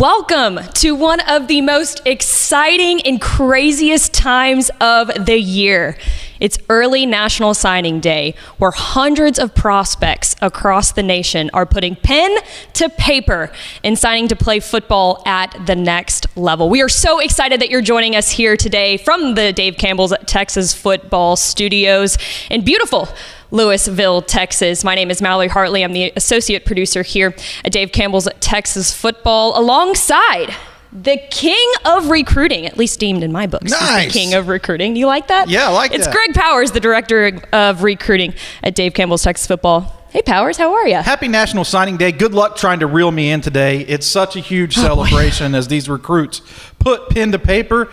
Welcome to one of the most exciting and craziest times of the year. It's early National Signing Day, where hundreds of prospects across the nation are putting pen to paper and signing to play football at the next level. We are so excited that you're joining us here today from the Dave Campbell's Texas Football Studios in beautiful Lewisville, Texas. My name is Mallory Hartley. I'm the associate producer here at Dave Campbell's Texas Football, alongside the king of recruiting, at least deemed in my books. Nice. He's the king of recruiting. You like that? Yeah, I like It's that. Greg Powers, the director of recruiting at Dave Campbell's Texas Football. Hey, Powers, how are you? Happy National Signing Day. Good luck trying to reel me in today. It's such a huge celebration as these recruits put pen to paper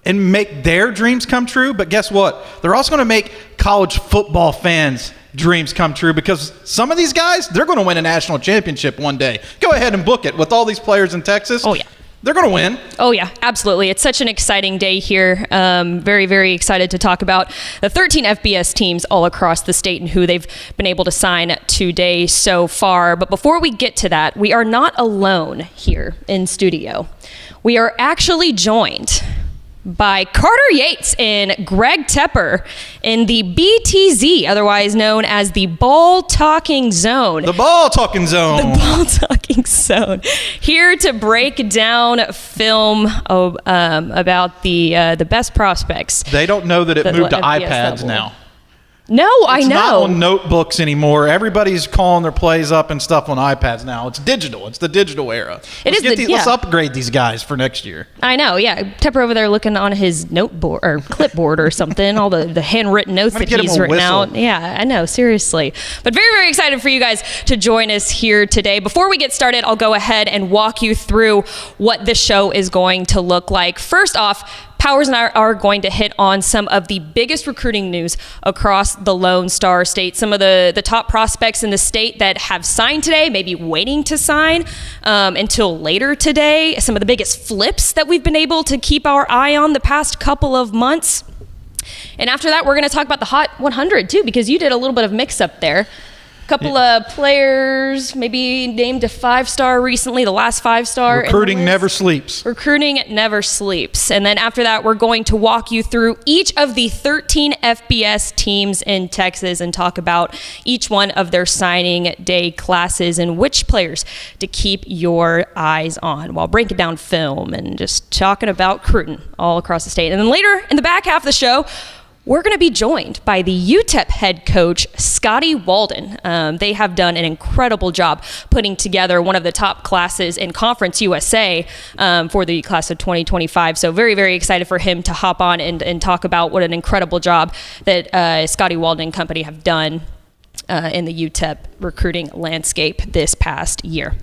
and make their dreams come true. But guess what? They're also going to make college football fans' dreams come true, because some of these guys, they're going to win a national championship one day. Go ahead and book it with all these players in Texas. Oh, yeah. They're going to win. Oh, yeah, absolutely. It's such an exciting day here. Very, very excited to talk about the 13 FBS teams all across the state and who they've been able to sign today so far. But before we get to that, we are not alone here in studio. We are actually joined by Carter Yates and Greg Tepper in the BTZ, otherwise known as the Ball Talking Zone. The Ball Talking Zone. The Ball Talking Zone. Here to break down film about the best prospects. They don't know that it moved to FBS iPads level. now. No, I It's know. not on notebooks anymore. Everybody's calling their plays up and stuff on iPads now. It's digital. It's the digital era. Let's upgrade these guys for next year. I know, yeah. Tepper over there looking on his noteboard or clipboard or something, all the handwritten notes that he's written out. Yeah, I know, seriously. But very, very excited for you guys to join us here today. Before we get started, I'll go ahead and walk you through what this show is going to look like. First off, Powers and I are going to hit on some of the biggest recruiting news across the Lone Star State. Some of the top prospects in the state that have signed today, maybe waiting to sign until later today. Some of the biggest flips that we've been able to keep our eye on the past couple of months. And after that, we're going to talk about the Hot 100 too, because you did a little bit of mix up there. Couple of players maybe named a 5-star recently, the last 5-star. Recruiting never sleeps. Recruiting never sleeps. And then after that, we're going to walk you through each of the 13 FBS teams in Texas and talk about each one of their signing day classes and which players to keep your eyes on while breaking down film and just talking about recruiting all across the state. And then later in the back half of the show, we're going to be joined by the UTEP head coach, Scotty Walden. They have done an incredible job putting together one of the top classes in Conference USA for the class of 2025. So very, very excited for him to hop on and talk about what an incredible job that Scotty Walden and company have done in the UTEP recruiting landscape this past year.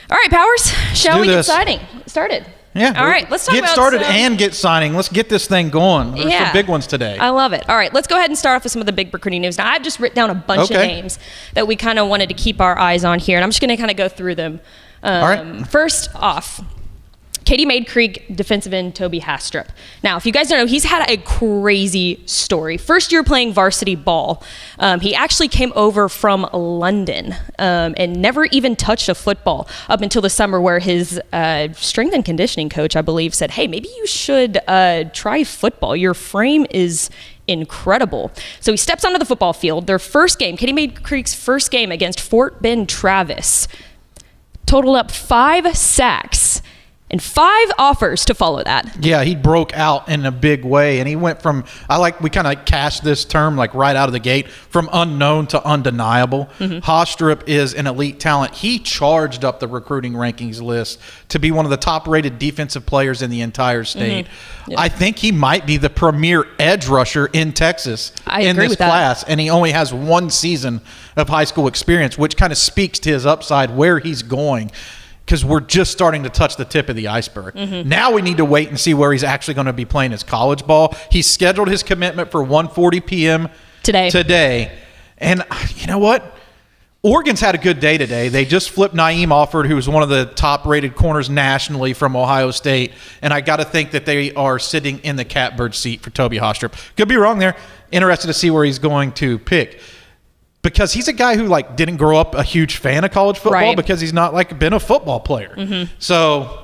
All right, Powers, shall we get started? Yeah. All right, let's talk about get started and get signing. Let's get this thing going. There's some big ones today. I love it. All right, let's go ahead and start off with some of the big recruiting news. Now, I've just written down a bunch of names that we kind of wanted to keep our eyes on here, and I'm just going to kind of go through them. All right. First off, Katy Maid Creek defensive end Toby Hastrup. Now, if you guys don't know, he's had a crazy story. First year playing varsity ball. He actually came over from London and never even touched a football up until the summer, where his strength and conditioning coach, I believe, said, hey, maybe you should try football. Your frame is incredible. So he steps onto the football field. Their first game, Katy Maid Creek's first game against Fort Bend Travis, totaled up 5 sacks and 5 offers to follow that. Yeah, he broke out in a big way, and he went from, we kind of cast this term like right out of the gate, from unknown to undeniable. Hastrup is an elite talent. He charged up the recruiting rankings list to be one of the top-rated defensive players in the entire state. Yeah. I think he might be the premier edge rusher in Texas in this class, and he only has 1 season of high school experience, which kind of speaks to his upside, where he's going, because we're just starting to touch the tip of the iceberg. Now we need to wait and see where he's actually going to be playing his college ball. He's scheduled his commitment for 1:40 p.m. today. And you know what? Oregon's had a good day today. They just flipped Naeem Alford, who was one of the top-rated corners nationally from Ohio State, and I got to think that they are sitting in the catbird seat for Toby Hastrup. Could be wrong there. Interested to see where he's going to pick. Because he's a guy who didn't grow up a huge fan of college football, because he's not been a football player. So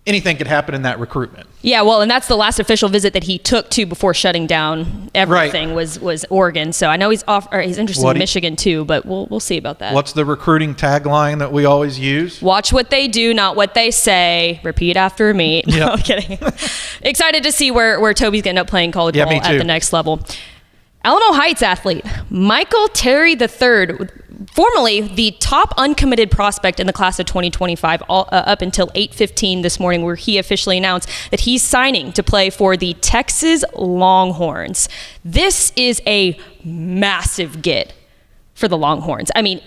anything could happen in that recruitment. Yeah, well, and that's the last official visit that he took to before shutting down everything was Oregon. So I know he's interested in Michigan too, but we'll see about that. What's the recruiting tagline that we always use? Watch what they do, not what they say. Repeat after me. Yep. No, I'm kidding. Excited to see where Toby's going to end up playing college ball at the next level. Alamo Heights athlete Michael Terry III, formerly the top uncommitted prospect in the class of 2025, up until 8:15 this morning, where he officially announced that he's signing to play for the Texas Longhorns. This is a massive get for the Longhorns. I mean,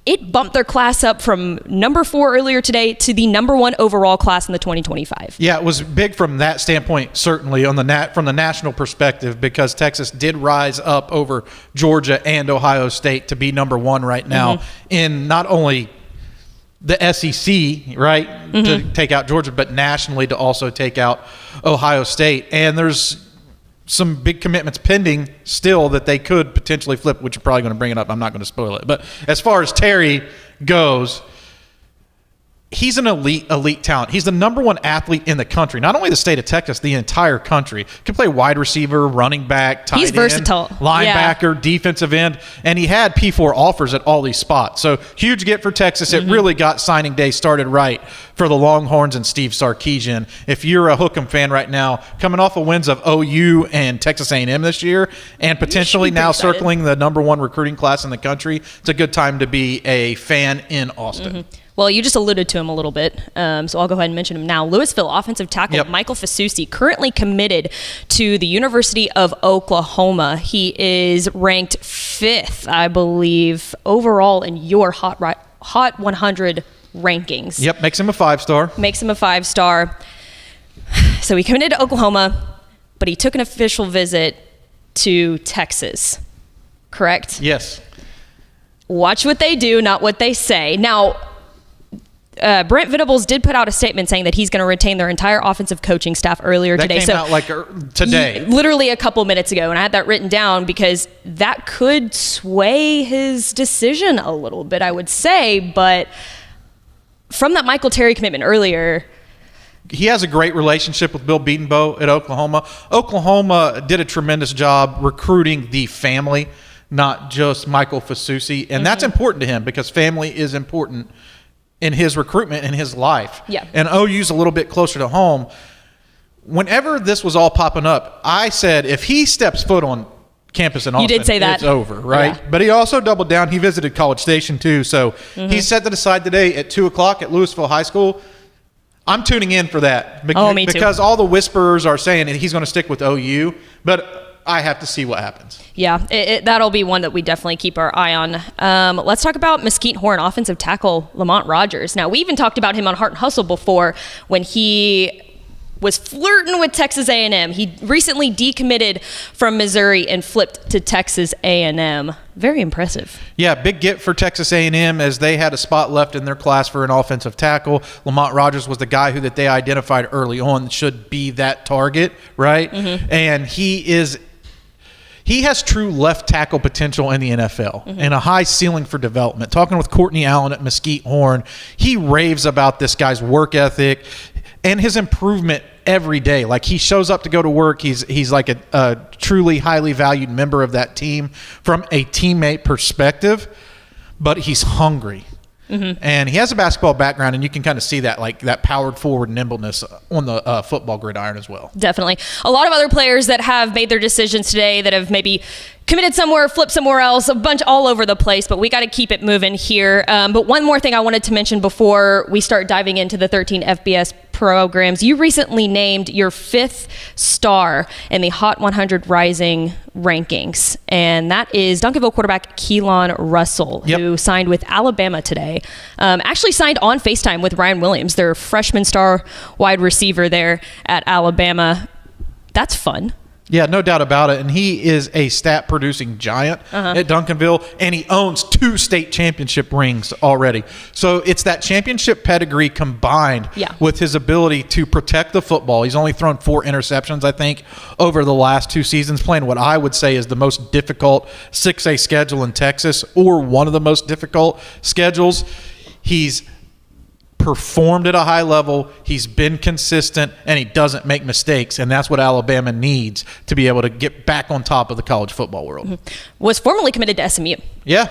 it bumped their class up from number 4 earlier today to the number 1 overall class in the 2025. Yeah, it was big from that standpoint, certainly from the national perspective, because Texas did rise up over Georgia and Ohio State to be number 1 right now in not only the SEC, right, to take out Georgia, but nationally to also take out Ohio State. And there's some big commitments pending still that they could potentially flip, which you're probably going to bring it up. I'm not going to spoil it. But as far as Terry goes, he's an elite talent. He's the number 1 athlete in the country. Not only the state of Texas, the entire country. Can play wide receiver, running back, tight end, versatile. linebacker, defensive end, and he had P4 offers at all these spots. So huge get for Texas. It really got signing day started right for the Longhorns and Steve Sarkisian. If you're a Hook'em fan right now, coming off of wins of OU and Texas A&M this year, and potentially now circling the number 1 recruiting class in the country, it's a good time to be a fan in Austin. Well, you just alluded to him a little bit, so I'll go ahead and mention him now. Louisville offensive tackle Michael Fasusi, currently committed to the University of Oklahoma. He is ranked 5th, I believe, overall in your Hot 100 rankings. Yep, makes him a 5-star. Makes him a 5-star. So he committed to Oklahoma, but he took an official visit to Texas, correct? Yes. Watch what they do, not what they say. Now, Brent Venables did put out a statement saying that he's going to retain their entire offensive coaching staff earlier today. That came out like today. Literally a couple minutes ago, and I had that written down because that could sway his decision a little bit, I would say. But from that Michael Terry commitment earlier, he has a great relationship with Bill Beatonbow at Oklahoma. Oklahoma did a tremendous job recruiting the family, not just Michael Fasusi. And that's important to him because family is important in his recruitment, in his life. Yeah. And OU's a little bit closer to home. Whenever this was all popping up, I said, if he steps foot on campus in Austin, you did say that. It's over, right? Yeah. But he also doubled down. He visited College Station too. So he set that aside today at 2 o'clock at Louisville High School. I'm tuning in for that. Me too. Because all the whisperers are saying that he's going to stick with OU. But I have to see what happens. Yeah, that'll be one that we definitely keep our eye on. Let's talk about Mesquite Horn offensive tackle Lamont Rogers. Now, we even talked about him on Heart and Hustle before when he was flirting with Texas A&M. He recently decommitted from Missouri and flipped to Texas A&M. Very impressive. Yeah, big get for Texas A&M as they had a spot left in their class for an offensive tackle. Lamont Rogers was the guy that they identified early on should be that target, right? And he has true left tackle potential in the NFL and a high ceiling for development. Talking with Courtney Allen at Mesquite Horn, he raves about this guy's work ethic and his improvement every day. Like, he shows up to go to work. He's like a truly highly valued member of that team from a teammate perspective, but he's hungry. And he has a basketball background, and you can kind of see that, like that powered forward nimbleness on the football gridiron as well. Definitely. A lot of other players that have made their decisions today that have maybe committed somewhere, flipped somewhere else, a bunch all over the place, but we got to keep it moving here. But one more thing I wanted to mention before we start diving into the 13 FBS programs. You recently named your 5th star in the Hot 100 Rising rankings, and that is Duncanville quarterback Keelan Russell, who signed with Alabama today. Actually signed on FaceTime with Ryan Williams, their freshman star wide receiver there at Alabama. That's fun. Yeah, no doubt about it. And he is a stat-producing giant at Duncanville, and he owns 2 state championship rings already. So it's that championship pedigree combined with his ability to protect the football. He's only thrown 4 interceptions, I think, over the last 2 seasons, playing what I would say is the most difficult 6A schedule in Texas, or one of the most difficult schedules. He's performed at a high level, he's been consistent, and he doesn't make mistakes, and that's what Alabama needs to be able to get back on top of the college football world. Was formerly committed to SMU. Yeah.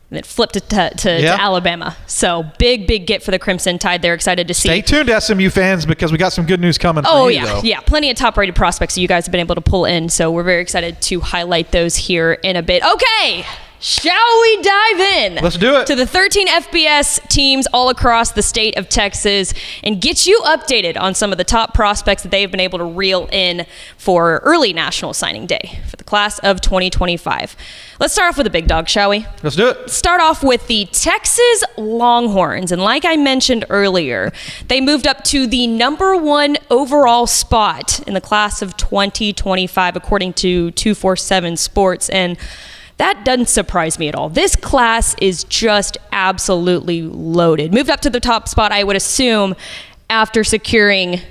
And it flipped to Alabama. So big get for the Crimson Tide. They're excited to see. Stay tuned, SMU fans, because we got some good news coming for you, though. Yeah. Plenty of top-rated prospects you guys have been able to pull in, so we're very excited to highlight those here in a bit. Okay. Shall we dive in? Let's do it. To the 13 FBS teams all across the state of Texas and get you updated on some of the top prospects that they've been able to reel in for early National Signing Day for the class of 2025. Let's start off with the big dog, shall we? Let's do it. Start off with the Texas Longhorns. And like I mentioned earlier, they moved up to the #1 overall spot in the class of 2025, according to 247 Sports. And that doesn't surprise me at all. This class is just absolutely loaded. Moved up to the top spot, I would assume, after securing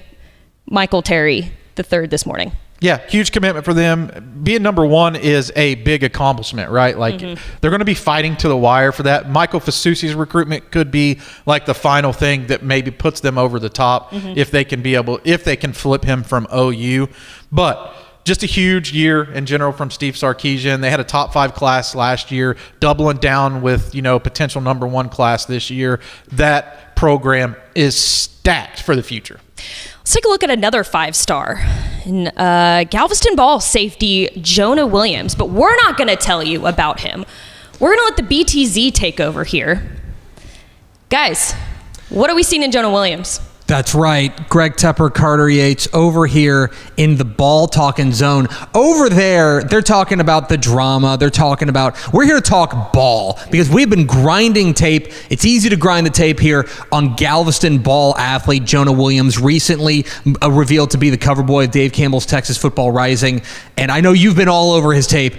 Michael Terry III this morning. Yeah, huge commitment for them. Being #1 is a big accomplishment, right? Like, they're going to be fighting to the wire for that. Michael Fasusi's recruitment could be like the final thing that maybe puts them over the top if they can flip him from OU. But just a huge year in general from Steve Sarkisian. They had a top 5 class last year, doubling down with, potential #1 class this year. That program is stacked for the future. Let's take a look at another 5-star in Galveston ball safety Jonah Williams, but we're not going to tell you about him. We're going to let the BTZ take over here. Guys, what are we seeing in Jonah Williams? That's right. Greg Tepper, Carter Yates over here in the ball talking zone. Over there, they're talking about the drama. We're here to talk ball because we've been grinding tape. It's easy to grind the tape here on Galveston ball athlete Jonah Williams, recently revealed to be the cover boy of Dave Campbell's Texas Football Rising. And I know you've been all over his tape.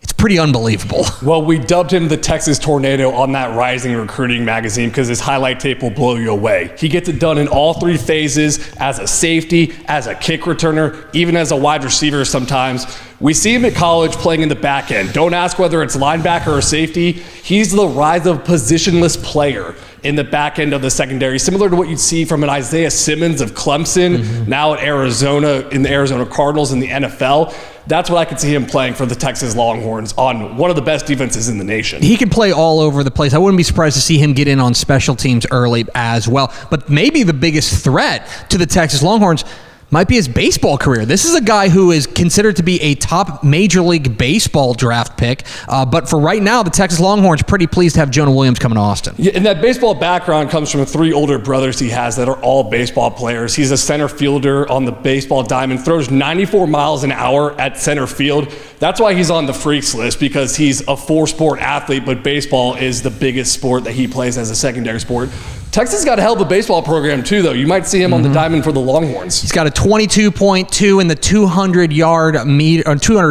It's pretty unbelievable. Well, we dubbed him the Texas Tornado on that Rising recruiting magazine because his highlight tape will blow you away. He gets it done in all 3 phases, as a safety, as a kick returner, even as a wide receiver sometimes. We see him at college playing in the back end. Don't ask whether it's linebacker or safety. He's the rise of positionless player in the back end of the secondary, similar to what you'd see from an Isaiah Simmons of Clemson, now at Arizona, in the Arizona Cardinals in the NFL. That's what I could see him playing for the Texas Longhorns on one of the best defenses in the nation. He can play all over the place. I wouldn't be surprised to see him get in on special teams early as well. But maybe the biggest threat to the Texas Longhorns might be his baseball career. This is a guy who is considered to be a top Major League Baseball draft pick. But for right now, the Texas Longhorns are pretty pleased to have Jonah Williams coming to Austin. Yeah, and that baseball background comes from 3 older brothers he has that are all baseball players. He's a center fielder on the baseball diamond, throws 94 miles an hour at center field. That's why he's on the freaks list, because he's a 4-sport athlete, but baseball is the biggest sport that he plays as a secondary sport. Texas got a hell of a baseball program too, though. You might see him on the diamond for the Longhorns. He's got a 22.2 in the 200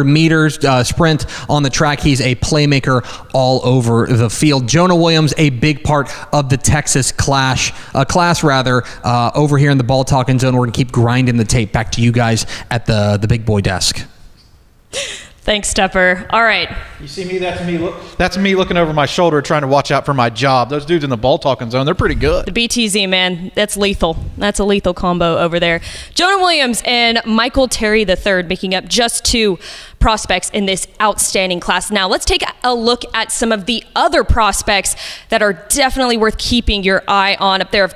meters sprint on the track. He's a playmaker all over the field. Jonah Williams, a big part of the Texas class over here in the ball talking zone. We're gonna keep grinding the tape. Back to you guys at the big boy desk. Thanks, Tepper. All right. You see me? That's me looking over my shoulder trying to watch out for my job. Those dudes in the ball talking zone, they're pretty good. The BTZ, man, that's lethal. That's a lethal combo over there. Jonah Williams and Michael Terry III making up just 2 prospects in this outstanding class. Now, let's take a look at some of the other prospects that are definitely worth keeping your eye on. Up there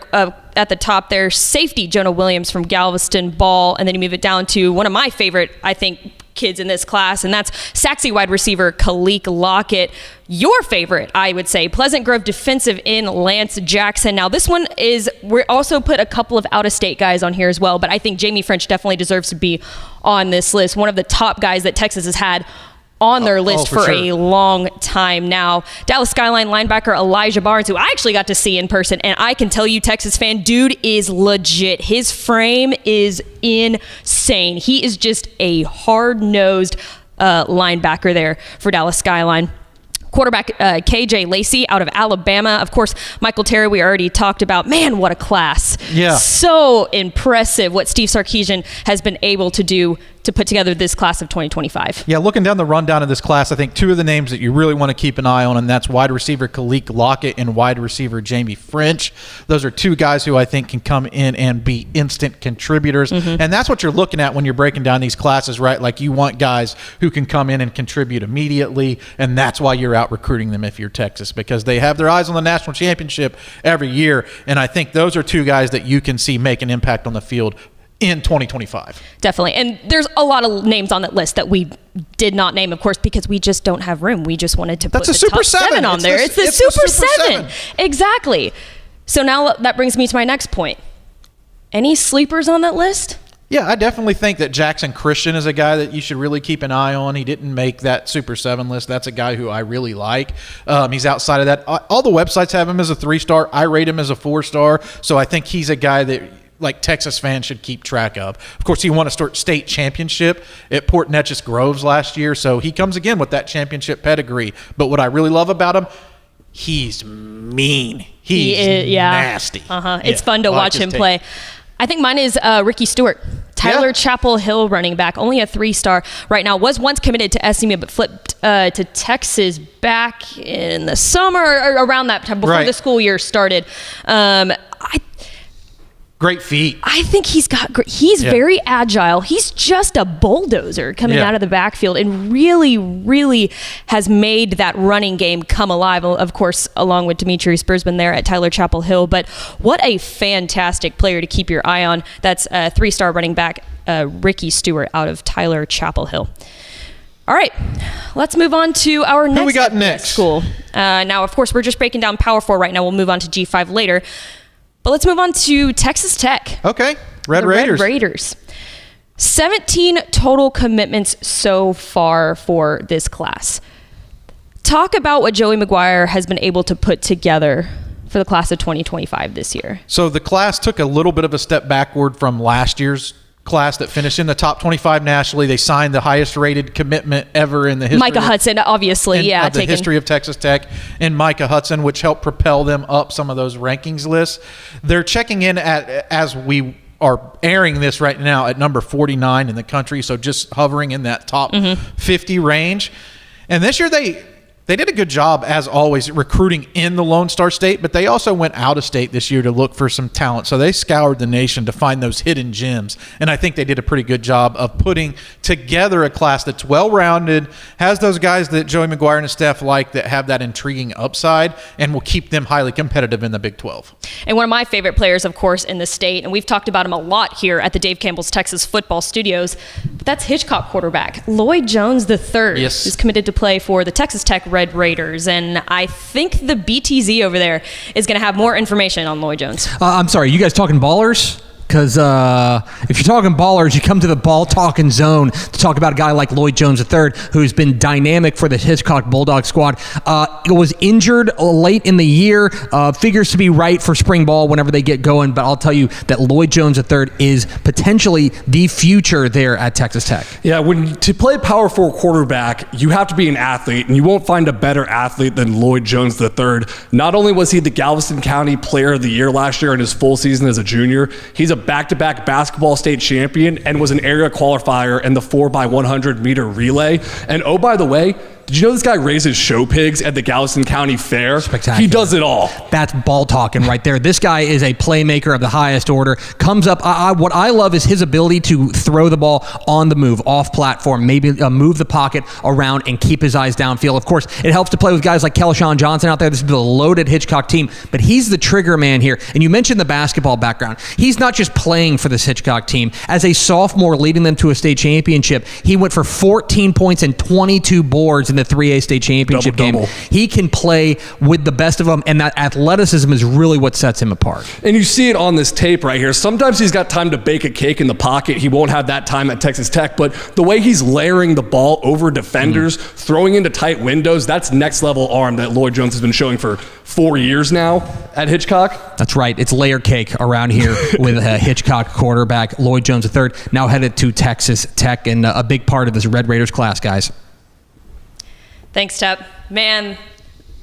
at the top there, safety Jonah Williams from Galveston Ball, and then you move it down to one of my favorite, I think, kids in this class, and that's Saxy wide receiver Khalik Lockett. Your favorite, I would say, Pleasant Grove defensive end Lance Jackson. Now, this one is, we also put a couple of out-of-state guys on here as well, but I think Jamie French definitely deserves to be on this list. One of the top guys that Texas has had on their list for a long time now. Dallas Skyline linebacker Elijah Barnes, who I actually got to see in person, and I can tell you, Texas fan, dude is legit. His frame is insane. He is just a hard-nosed linebacker there for Dallas Skyline. Quarterback KJ Lacey out of Alabama. Of course, Michael Terry, we already talked about. Man, what a class. Yeah. So impressive what Steve Sarkisian has been able to do to to put together this class of 2025. Yeah, looking down the rundown of this class, I think two of the names that you really want to keep an eye on, and that's wide receiver Kalik Lockett and wide receiver Jamie French. Those are two guys who I think can come in and be instant contributors. And that's what you're looking at when you're breaking down these classes, right? Like, you want guys who can come in and contribute immediately, and that's why you're out recruiting them if you're Texas, because they have their eyes on the national championship every year. And I think those are two guys that you can see make an impact on the field in 2025. Definitely. And there's a lot of names on that list that we did not name, of course, because we just don't have room. We just wanted to put the top 7 on there. It's the Super 7. Exactly. So now that brings me to my next point. Any sleepers on that list? Yeah, I definitely think that Jackson Christian is a guy that you should really keep an eye on. He didn't make that Super 7 list. That's a guy who I really like. He's outside of that. All the websites have him as a 3-star. I rate him as a 4-star. So I think he's a guy that, like, Texas fans should keep track of. Of course, he won a state championship at Port Neches Groves last year, so he comes again with that championship pedigree. But what I really love about him, he's mean. He's nasty. It's fun to watch him play. I think mine is Ricky Stewart. Tyler Chapel Hill running back, only a 3-star right now. Was once committed to SMU, but flipped to Texas back in the summer, or around that time, before the school year started. Great feet. I think he's very agile. He's just a bulldozer coming out of the backfield, and really, really has made that running game come alive. Of course, along with Demetrius Bursman there at Tyler Chapel Hill. But what a fantastic player to keep your eye on. That's a 3-star running back, Ricky Stewart out of Tyler Chapel Hill. All right, let's move on to our next. Who we got next? School. Now, of course, we're just breaking down Power 4 right now. We'll move on to G5 later. But let's move on to Texas Tech. Okay, Red Raiders. 17 total commitments so far for this class. Talk about what Joey McGuire has been able to put together for the class of 2025 this year. So the class took a little bit of a step backward from last year's class that finished in the top 25 nationally. They signed the highest rated commitment ever in the history. Micah Hudson, obviously, the history of Texas Tech, and Micah Hudson, which helped propel them up some of those rankings lists. They're checking in as we are airing this right now, at number 49 in the country, so just hovering in that top 50 range. And this year they did a good job, as always, recruiting in the Lone Star State, but they also went out of state this year to look for some talent. So they scoured the nation to find those hidden gems. And I think they did a pretty good job of putting together a class that's well-rounded, has those guys that Joey McGuire and his staff like, that have that intriguing upside, and will keep them highly competitive in the Big 12. And one of my favorite players, of course, in the state, and we've talked about him a lot here at the Dave Campbell's Texas Football Studios, but that's Hitchcock quarterback Lloyd Jones III, who's committed to play for the Texas Tech Red Raiders. And I think the BTZ over there is going to have more information on Lloyd Jones. I'm sorry, you guys talking ballers? Because if you're talking ballers, you come to the Ball Talking Zone to talk about a guy like Lloyd Jones III, who's been dynamic for the Hitchcock Bulldog squad. Was injured late in the year, figures to be right for spring ball whenever they get going, but I'll tell you that Lloyd Jones III is potentially the future there at Texas Tech. Yeah, to play Power 4 quarterback, you have to be an athlete, and you won't find a better athlete than Lloyd Jones III. Not only was he the Galveston County Player of the Year last year in his full season as a junior, he's a back-to-back basketball state champion and was an area qualifier in the 4x100 meter relay. And oh, by the way, did you know this guy raises show pigs at the Galveston County Fair? Spectacular. He does it all. That's ball talking right there. This guy is a playmaker of the highest order. Comes up. What I love is his ability to throw the ball on the move, off platform, maybe move the pocket around and keep his eyes downfield. Of course, it helps to play with guys like Kellishawn Johnson out there. This is the loaded Hitchcock team, but he's the trigger man here. And you mentioned the basketball background. He's not just playing for this Hitchcock team. As a sophomore, leading them to a state championship, he went for 14 points and 22 boards in the 3A state championship game. He can play with the best of them, and that athleticism is really what sets him apart. And you see it on this tape right here. Sometimes he's got time to bake a cake in the pocket. He won't have that time at Texas Tech, but the way he's layering the ball over defenders, throwing into tight windows, that's next level arm that Lloyd Jones has been showing for 4 years now at Hitchcock. That's right. It's layer cake around here with a Hitchcock quarterback, Lloyd Jones III, now headed to Texas Tech, and a big part of this Red Raiders class, guys. Thanks, Tep. Man,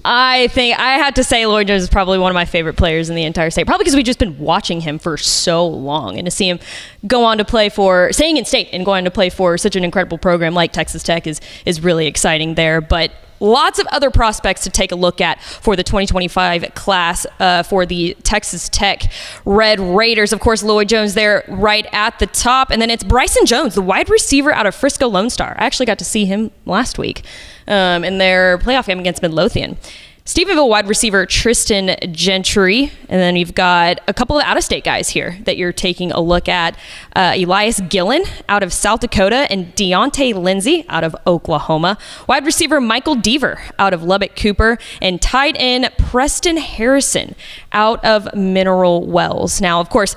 I think I had to say Lloyd Jones is probably one of my favorite players in the entire state, probably because we've just been watching him for so long, and to see him go on to play for, staying in state and going on to play for such an incredible program like Texas Tech is really exciting there. But lots of other prospects to take a look at for the 2025 class for the Texas Tech Red Raiders. Of course, Lloyd Jones there right at the top. And then it's Bryson Jones, the wide receiver out of Frisco Lone Star. I actually got to see him last week in their playoff game against Midlothian. Stephenville wide receiver Tristan Gentry. And then you've got a couple of out-of-state guys here that you're taking a look at. Elias Gillen out of South Dakota and Deontay Lindsay out of Oklahoma. Wide receiver Michael Deaver out of Lubbock Cooper. And tight end Preston Harrison out of Mineral Wells. Now, of course,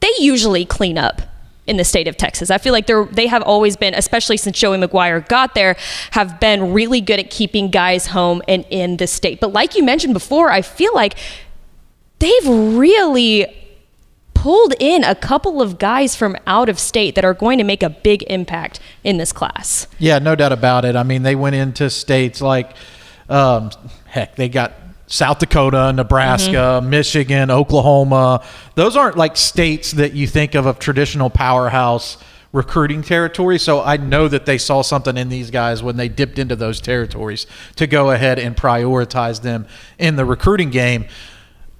they usually clean up in the state of Texas. I feel like they have always been, especially since Joey McGuire got there, have been really good at keeping guys home and in the state. But like you mentioned before, I feel like they've really pulled in a couple of guys from out of state that are going to make a big impact in this class. Yeah, no doubt about it. I mean, they went into states like, they got South Dakota, Nebraska, Michigan, Oklahoma. Those aren't like states that you think of traditional powerhouse recruiting territory. So I know that they saw something in these guys when they dipped into those territories to go ahead and prioritize them in the recruiting game.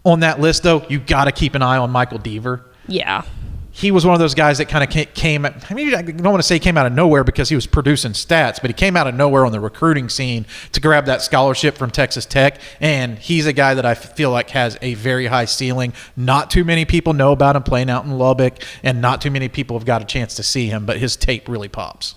On that list, though, you got to keep an eye on Michael Deaver. Yeah. He was one of those guys that kind of came, I don't want to say came out of nowhere because he was producing stats, but he came out of nowhere on the recruiting scene to grab that scholarship from Texas Tech. And he's a guy that I feel like has a very high ceiling. Not too many people know about him playing out in Lubbock, and not too many people have got a chance to see him, but his tape really pops.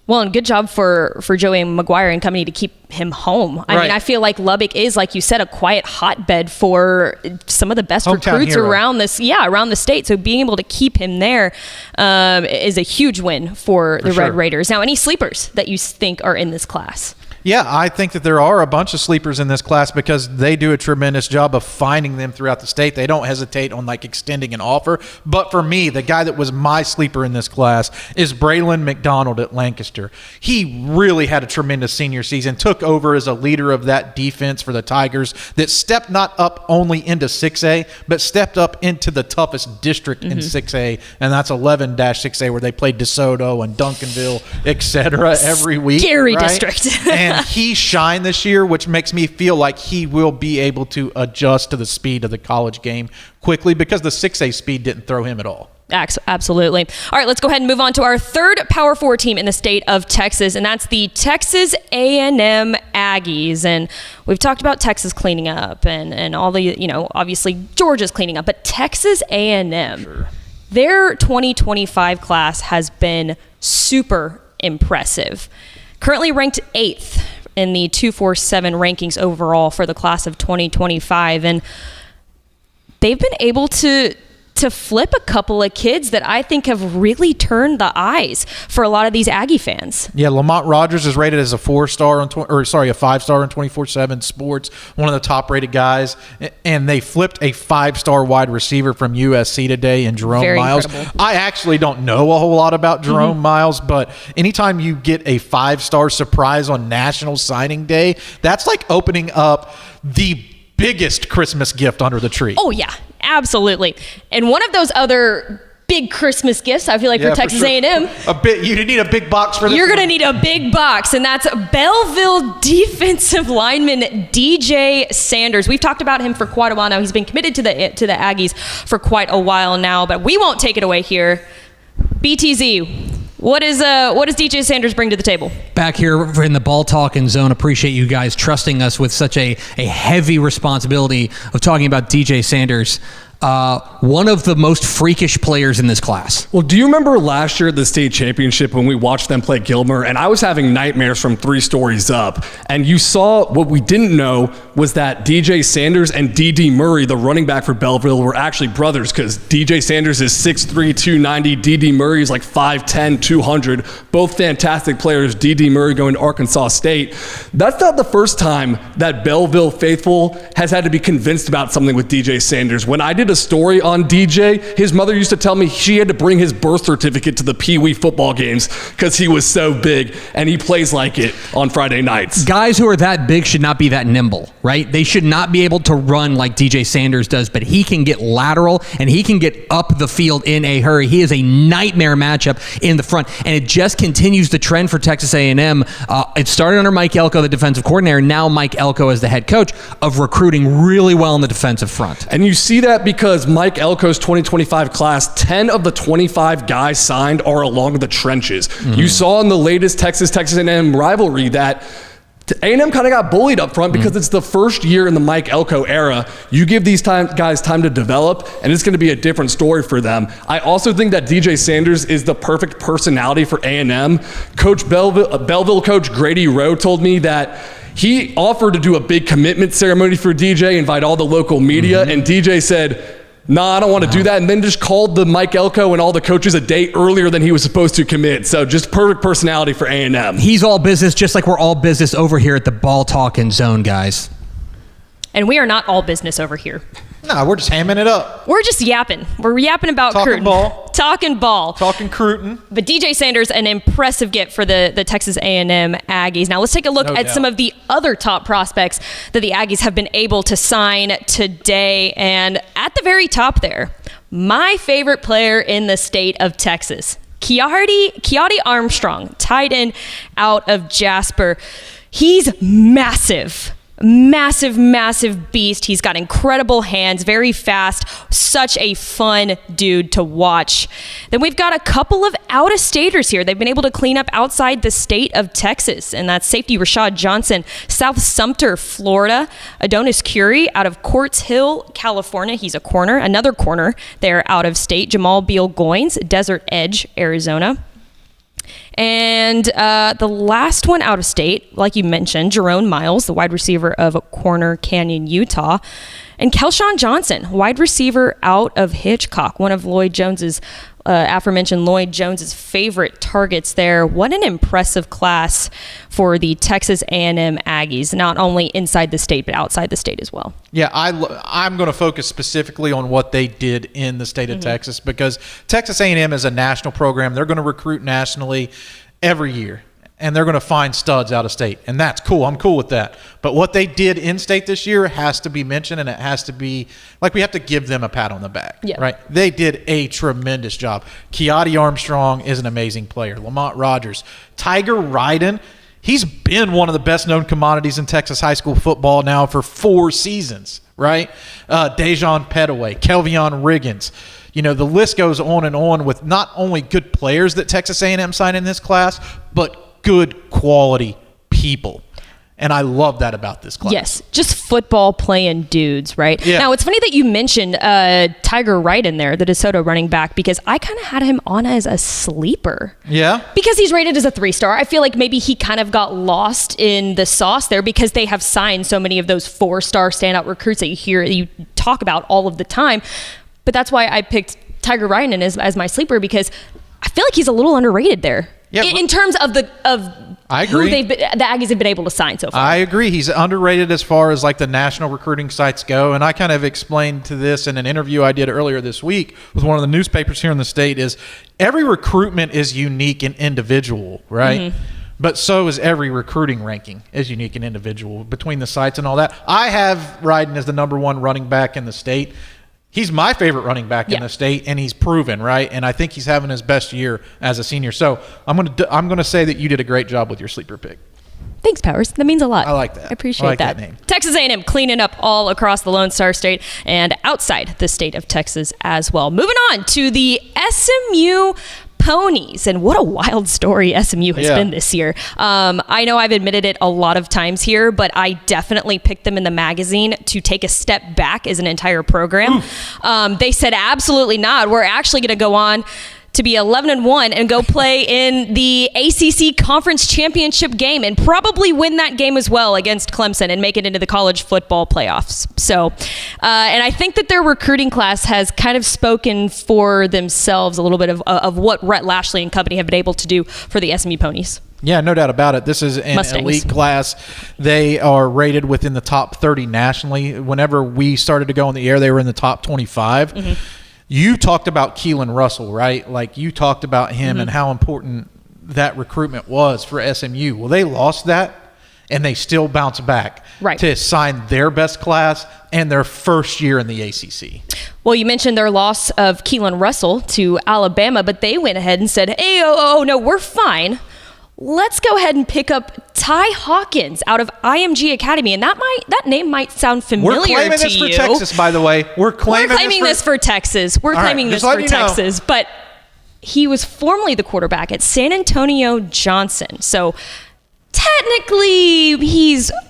Well, and good job for Joey McGuire and company to keep him home. I mean, I feel like Lubbock is, like you said, a quiet hotbed for some of the best recruits around the state. So being able to keep him there is a huge win for the Red Raiders. Now, any sleepers that you think are in this class? Yeah, I think that there are a bunch of sleepers in this class because they do a tremendous job of finding them throughout the state. They don't hesitate on like extending an offer. But for me, the guy that was my sleeper in this class is Braylon McDonald at Lancaster. He really had a tremendous senior season, took over as a leader of that defense for the Tigers that stepped not up only into 6A, but stepped up into the toughest district in 6A, and that's 11-6A, where they played DeSoto and Duncanville, etc. every week. Scary district. And he shined this year, which makes me feel like he will be able to adjust to the speed of the college game quickly because the 6A speed didn't throw him at all. Absolutely. All right, let's go ahead and move on to our third Power 4 team in the state of Texas, and that's the Texas A&M Aggies. And we've talked about Texas cleaning up and all the, obviously Georgia's cleaning up, but Texas A&M, their 2025 class has been super impressive. Currently ranked 8th in the 247 rankings overall for the class of 2025. And they've been able to flip a couple of kids that I think have really turned the eyes for a lot of these Aggie fans. Yeah, Lamont Rogers is rated as a 5-star on 24/7 Sports, one of the top-rated guys, and they flipped a 5-star wide receiver from USC today in Jerome Miles. Incredible. I actually don't know a whole lot about Jerome Miles, but anytime you get a 5-star surprise on National Signing Day, that's like opening up the biggest Christmas gift under the tree. Oh, yeah. Absolutely. And one of those other big Christmas gifts, I feel like, for Texas A&M. You need a big box for this. You're going to need a big box, and that's Belleville defensive lineman DJ Sanders. We've talked about him for quite a while now. He's been committed to the Aggies for quite a while now, but we won't take it away here. BTZ, what does DJ Sanders bring to the table? Back here in the ball talking zone, appreciate you guys trusting us with such a heavy responsibility of talking about DJ Sanders. One of the most freakish players in this class. Well, do you remember last year at the state championship when we watched them play Gilmer, and I was having nightmares from 3 stories up, and you saw what we didn't know was that DJ Sanders and D.D. Murray, the running back for Belleville, were actually brothers, because DJ Sanders is 6'3", 290, D.D. Murray is like 5'10", 200, both fantastic players. D.D. Murray going to Arkansas State. That's not the first time that Belleville faithful has had to be convinced about something with DJ Sanders. When I did did a story on DJ, his mother used to tell me she had to bring his birth certificate to the Pee Wee football games because he was so big, and he plays like it on Friday nights. Guys who are that big should not be that nimble, right? They should not be able to run like DJ Sanders does, but he can get lateral and he can get up the field in a hurry. He is a nightmare matchup in the front, and it just continues the trend for Texas A&M. It started under Mike Elko, the defensive coordinator. Now Mike Elko as the head coach of recruiting really well in the defensive front. And you see that because Mike Elko's 2025 class, 10 of the 25 guys signed are along the trenches. You saw in the latest Texas A&M rivalry that A&M kind of got bullied up front because it's the first year in the Mike Elko era. You give these guys time to develop, and it's going to be a different story for them. I also think that DJ Sanders is the perfect personality for A&M. Coach Belleville coach Grady Rowe told me that he offered to do a big commitment ceremony for DJ, invite all the local media, and DJ said, "Nah, I don't want to do that," and then just called the Mike Elko and all the coaches a day earlier than he was supposed to commit. So just perfect personality for A&M. He's all business, just like we're all business over here at the Ball Talking Zone, guys. And we are not all business over here. No, we're just hamming it up. We're just yapping. We're yapping about Talking ball. Talking ball. Talking Cruton. But DJ Sanders, an impressive get for the Texas A&M Aggies. Now let's take a look at some of the other top prospects that the Aggies have been able to sign today. And at the very top there, my favorite player in the state of Texas, Keati Armstrong, tight end out of Jasper. He's massive. Massive beast. He's got incredible hands, very fast, such a fun dude to watch. Then we've got a couple of out-of-staters here. They've been able to clean up outside the state of Texas, and that's safety Rashad Johnson, South Sumter, Florida. Adonis Curie out of Quartz Hill, California. He's a corner. Another corner there out of state. Jamal Beal Goins, Desert Edge, Arizona. And the last one out of state, like you mentioned, Jerome Miles, the wide receiver of Corner Canyon, Utah. And Kelshawn Johnson, wide receiver out of Hitchcock, one of Lloyd Jones's, aforementioned Lloyd Jones's favorite targets there. What an impressive class for the Texas A&M Aggies, not only inside the state, but outside the state as well. Yeah, I'm going to focus specifically on what they did in the state of Texas, because Texas A&M is a national program. They're going to recruit nationally every year, and they're going to find studs out of state, and that's cool. I'm cool with that. But what they did in state this year has to be mentioned, and it has to be like we have to give them a pat on the back. Yeah. Right? They did a tremendous job. Keati Armstrong is an amazing player. Lamont Rogers, Tiger Ryden. He's been one of the best-known commodities in Texas high school football now for 4 seasons, right? Dejon Petaway, Kelvion Riggins. You know, the list goes on and on with not only good players that Texas A&M signed in this class, but good quality people. And I love that about this class. Yes, just football playing dudes, right? Yeah. Now, it's funny that you mentioned Tiger Ryden there, the DeSoto running back, because I kind of had him on as a sleeper. Yeah? Because he's rated as a 3-star. I feel like maybe he kind of got lost in the sauce there because they have signed so many of those 4-star standout recruits that you talk about all of the time. But that's why I picked Tiger Ryden as my sleeper, because I feel like he's a little underrated there. Yeah, in terms of I agree. who the Aggies have been able to sign so far. I agree. He's underrated as far as like the national recruiting sites go. And I kind of explained to this in an interview I did earlier this week with one of the newspapers here in the state, is every recruitment is unique and individual, right? But so is every recruiting ranking is unique and individual between the sites and all that. I have Ryden as the #1 running back in the state. He's my favorite running back in the state, and he's proven, right? And I think he's having his best year as a senior. So I'm gonna say that you did a great job with your sleeper pick. Thanks, Powers. That means a lot. I like that. I appreciate that. name. Texas A&M cleaning up all across the Lone Star State and outside the state of Texas as well. Moving on to the SMU Ponies, and what a wild story SMU has been this year. I know I've admitted it a lot of times here, but I definitely picked them in the magazine to take a step back as an entire program. They said absolutely not. We're actually going to go on to be 11-1 and go play in the ACC Conference Championship game and probably win that game as well against Clemson and make it into the college football playoffs. So, and I think that their recruiting class has kind of spoken for themselves a little bit of what Rhett Lashley and company have been able to do for the SMU Ponies. Yeah, no doubt about it. This is an Mustangs. elite class. They are rated within the top 30 nationally. Whenever we started to go on the air, they were in the top 25. Mm-hmm. You talked about Keelan Russell, right? Like, you talked about him and how important that recruitment was for SMU. Well, they lost that, and they still bounced back to sign their best class and their first year in the ACC. Well, you mentioned their loss of Keelan Russell to Alabama, but they went ahead and said, hey, no, we're fine. Let's go ahead and pick up Ty Hawkins out of IMG Academy, and that name might sound familiar to you. We're claiming this for Texas, by the way. We're claiming this for Texas. We're claiming this for Texas, but he was formerly the quarterback at San Antonio Johnson. So technically,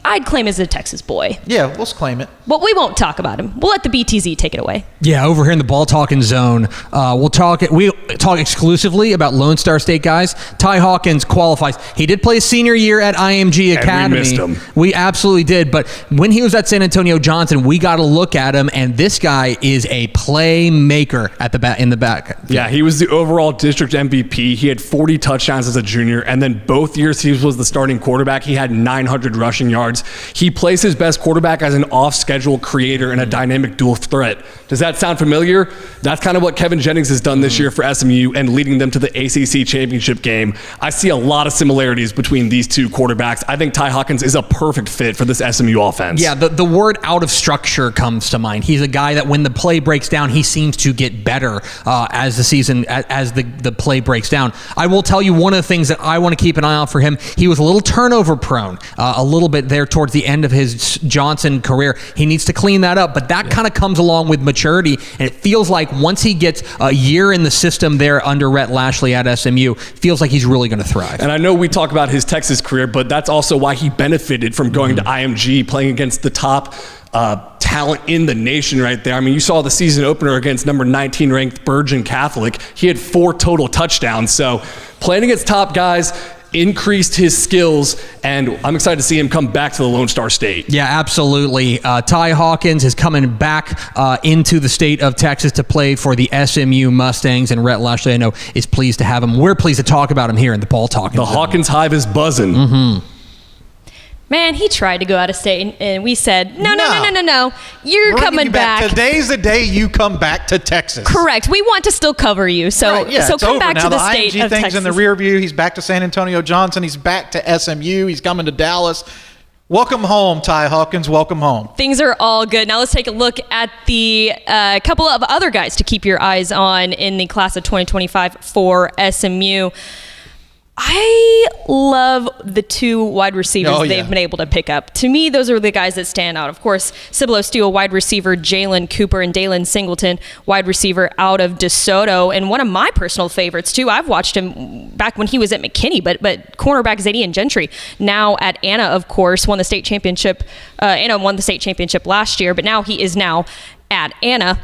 I'd claim as a Texas boy. Yeah, let's claim it. But we won't talk about him. We'll let the BTZ take it away. Yeah, over here in the ball talking zone, we talk exclusively about Lone Star State guys. Ty Hawkins qualifies. He did play his senior year at IMG Academy. And we missed him. We absolutely did. But when he was at San Antonio Johnson, we got to look at him, and this guy is a playmaker in the back. Yeah, he was the overall district MVP. He had 40 touchdowns as a junior, and then both years he was the starting quarterback. He had 900 rushing yards. He plays his best quarterback as an off-schedule creator and a dynamic dual threat. Does that sound familiar? That's kind of what Kevin Jennings has done this year for SMU and leading them to the ACC championship game. I see a lot of similarities between these two quarterbacks. I think Ty Hawkins is a perfect fit for this SMU offense. Yeah, the word out of structure comes to mind. He's a guy that when the play breaks down, he seems to get better as the play breaks down. I will tell you one of the things that I want to keep an eye out for him. He was a little turnover prone a little bit there towards the end of his Johnson career. He needs to clean that up, but that kind of comes along with maturity, and it feels like once he gets a year in the system there under Rhett Lashley at SMU, feels like he's really going to thrive. And I know we talk about his Texas career, but that's also why he benefited from going to IMG, playing against the top talent in the nation right there. I mean, you saw the season opener against number 19 ranked Bergen Catholic. He had 4 total touchdowns. So playing against top guys increased his skills, and I'm excited to see him come back to the Lone Star State. Yeah, absolutely. Ty Hawkins is coming back into the state of Texas to play for the SMU Mustangs, and Rhett Lashley, I know, is pleased to have him. We're pleased to talk about him here in the Ball Talking The Zone. Hawkins Hive is buzzing. Mm-hmm. Man, he tried to go out of state, and we said, no. You're coming back. Today's the day you come back to Texas. Correct. We want to still cover you. So, so come back to the state of Texas. The IMG thing's in the rear view. He's back to San Antonio Johnson. He's back to SMU. He's coming to Dallas. Welcome home, Ty Hawkins. Welcome home. Things are all good. Now let's take a look at the couple of other guys to keep your eyes on in the class of 2025 for SMU. I love the 2 wide receivers they've been able to pick up. To me, those are the guys that stand out. Of course, Cibolo Steele, wide receiver Jalen Cooper, and Dalen Singleton, wide receiver out of DeSoto. And one of my personal favorites, too, I've watched him back when he was at McKinney, but cornerback Zadian Gentry, now at Anna, of course, won the state championship. Anna won the state championship last year, but now he is now at Anna.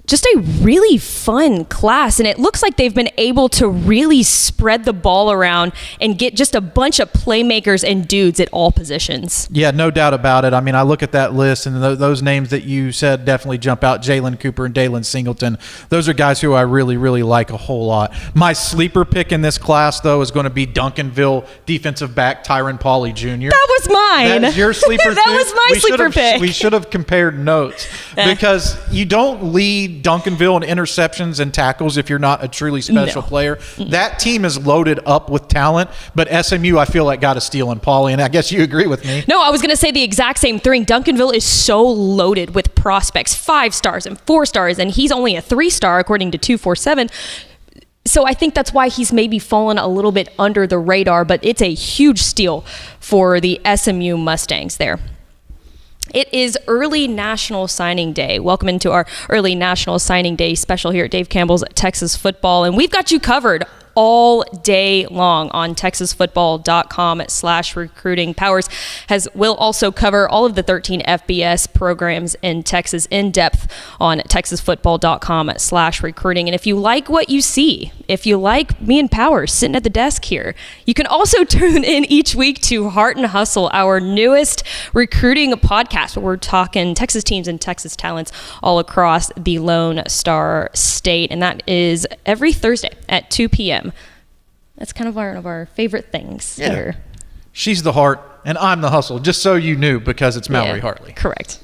Just a really fun class, and it looks like they've been able to really spread the ball around and get just a bunch of playmakers and dudes at all positions. Yeah, no doubt about it. I mean, I look at that list, and those names that you said definitely jump out. Jalen Cooper and Dalen Singleton. Those are guys who I really, really like a whole lot. My sleeper pick in this class, though, is going to be Duncanville defensive back Tyron Pauley Jr. That was mine. That is your sleeper That was my sleeper pick. We should have compared notes because you don't lead Duncanville in interceptions and tackles if you're not a truly special player. That team is loaded up with talent, but SMU, I feel like, got a steal in Pauley, and I guess you agree with me. No, I was going to say the exact same thing. Duncanville is so loaded with prospects, 5 stars and 4 stars, and he's only a 3-star according to 247. So I think that's why he's maybe fallen a little bit under the radar, but it's a huge steal for the SMU Mustangs there. It is early National Signing Day. Welcome into our early National Signing Day special here at Dave Campbell's Texas Football. And we've got you covered all day long on texasfootball.com/recruiting. Powers will also cover all of the 13 FBS programs in Texas in depth on texasfootball.com/recruiting. And if you like what you see, if you like me and Powers sitting at the desk here, you can also tune in each week to Heart and Hustle, our newest recruiting podcast, where we're talking Texas teams and Texas talents all across the Lone Star State. And that is every Thursday at 2 p.m. That's kind of one of our favorite things here. She's the heart, and I'm the hustle, just so you knew, because it's Mallory Hartley. Correct.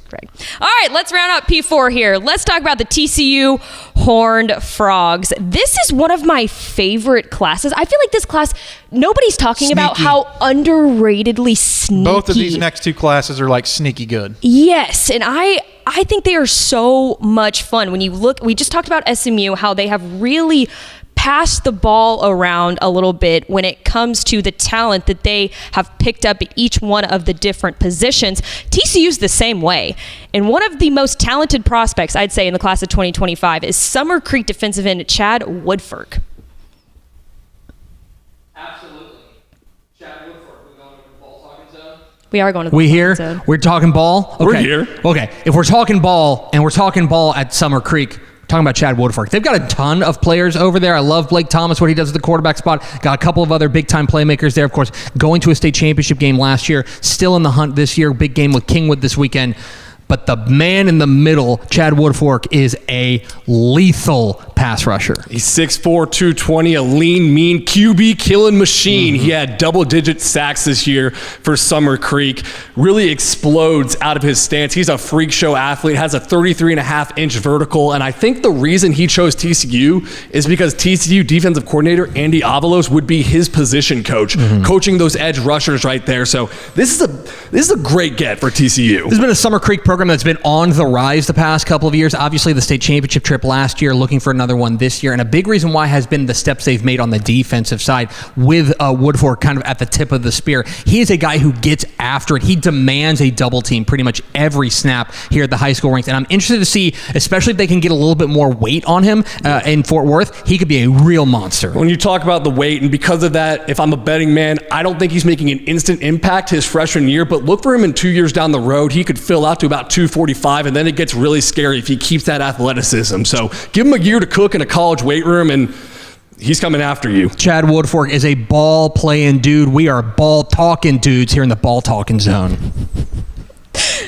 All right, let's round up P4 here. Let's talk about the TCU Horned Frogs. This is one of my favorite classes. I feel like this class, nobody's talking about how underratedly sneaky. Both of these next two classes are like sneaky good. Yes, and I think they are so much fun. When you look, we just talked about SMU, how they have really pass the ball around a little bit when it comes to the talent that they have picked up at each one of the different positions. TCU's the same way. And one of the most talented prospects, I'd say, in the class of 2025 is Summer Creek defensive end Chad Woodfork. Absolutely. Chad Woodfork, we're going to the ball talking zone. We are going to the ball talking zone. We're talking ball? Okay. We're here. Okay. If we're talking ball, and we're talking ball at Summer Creek, talking about Chad Woodfork. They've got a ton of players over there. I love Blake Thomas, what he does at the quarterback spot. Got a couple of other big-time playmakers there. Of course, going to a state championship game last year. Still in the hunt this year. Big game with Kingwood this weekend. But the man in the middle, Chad Woodfork, is a lethal pass rusher. He's 6'4", 220, a lean, mean QB killing machine. He had double-digit sacks this year for Summer Creek. Really explodes out of his stance. He's a freak show athlete, has a 33.5-inch vertical, and I think the reason he chose TCU is because TCU defensive coordinator Andy Avalos would be his position coach, coaching those edge rushers right there. So this is a great get for TCU. This has been a Summer Creek program that's been on the rise the past couple of years. Obviously, the state championship trip last year, looking for another one this year. And a big reason why has been the steps they've made on the defensive side with Woodfork kind of at the tip of the spear. He is a guy who gets after it. He demands a double team pretty much every snap here at the high school ranks. And I'm interested to see, especially if they can get a little bit more weight on him in Fort Worth, he could be a real monster. When you talk about the weight, and because of that, if I'm a betting man, I don't think he's making an instant impact his freshman year, but look for him in 2 years down the road. He could fill out to about 245, and then it gets really scary if he keeps that athleticism. So give him a year to cook in a college weight room, and he's coming after you. Chad Woodfork is a ball-playing dude. We are ball-talking dudes here in the ball-talking zone.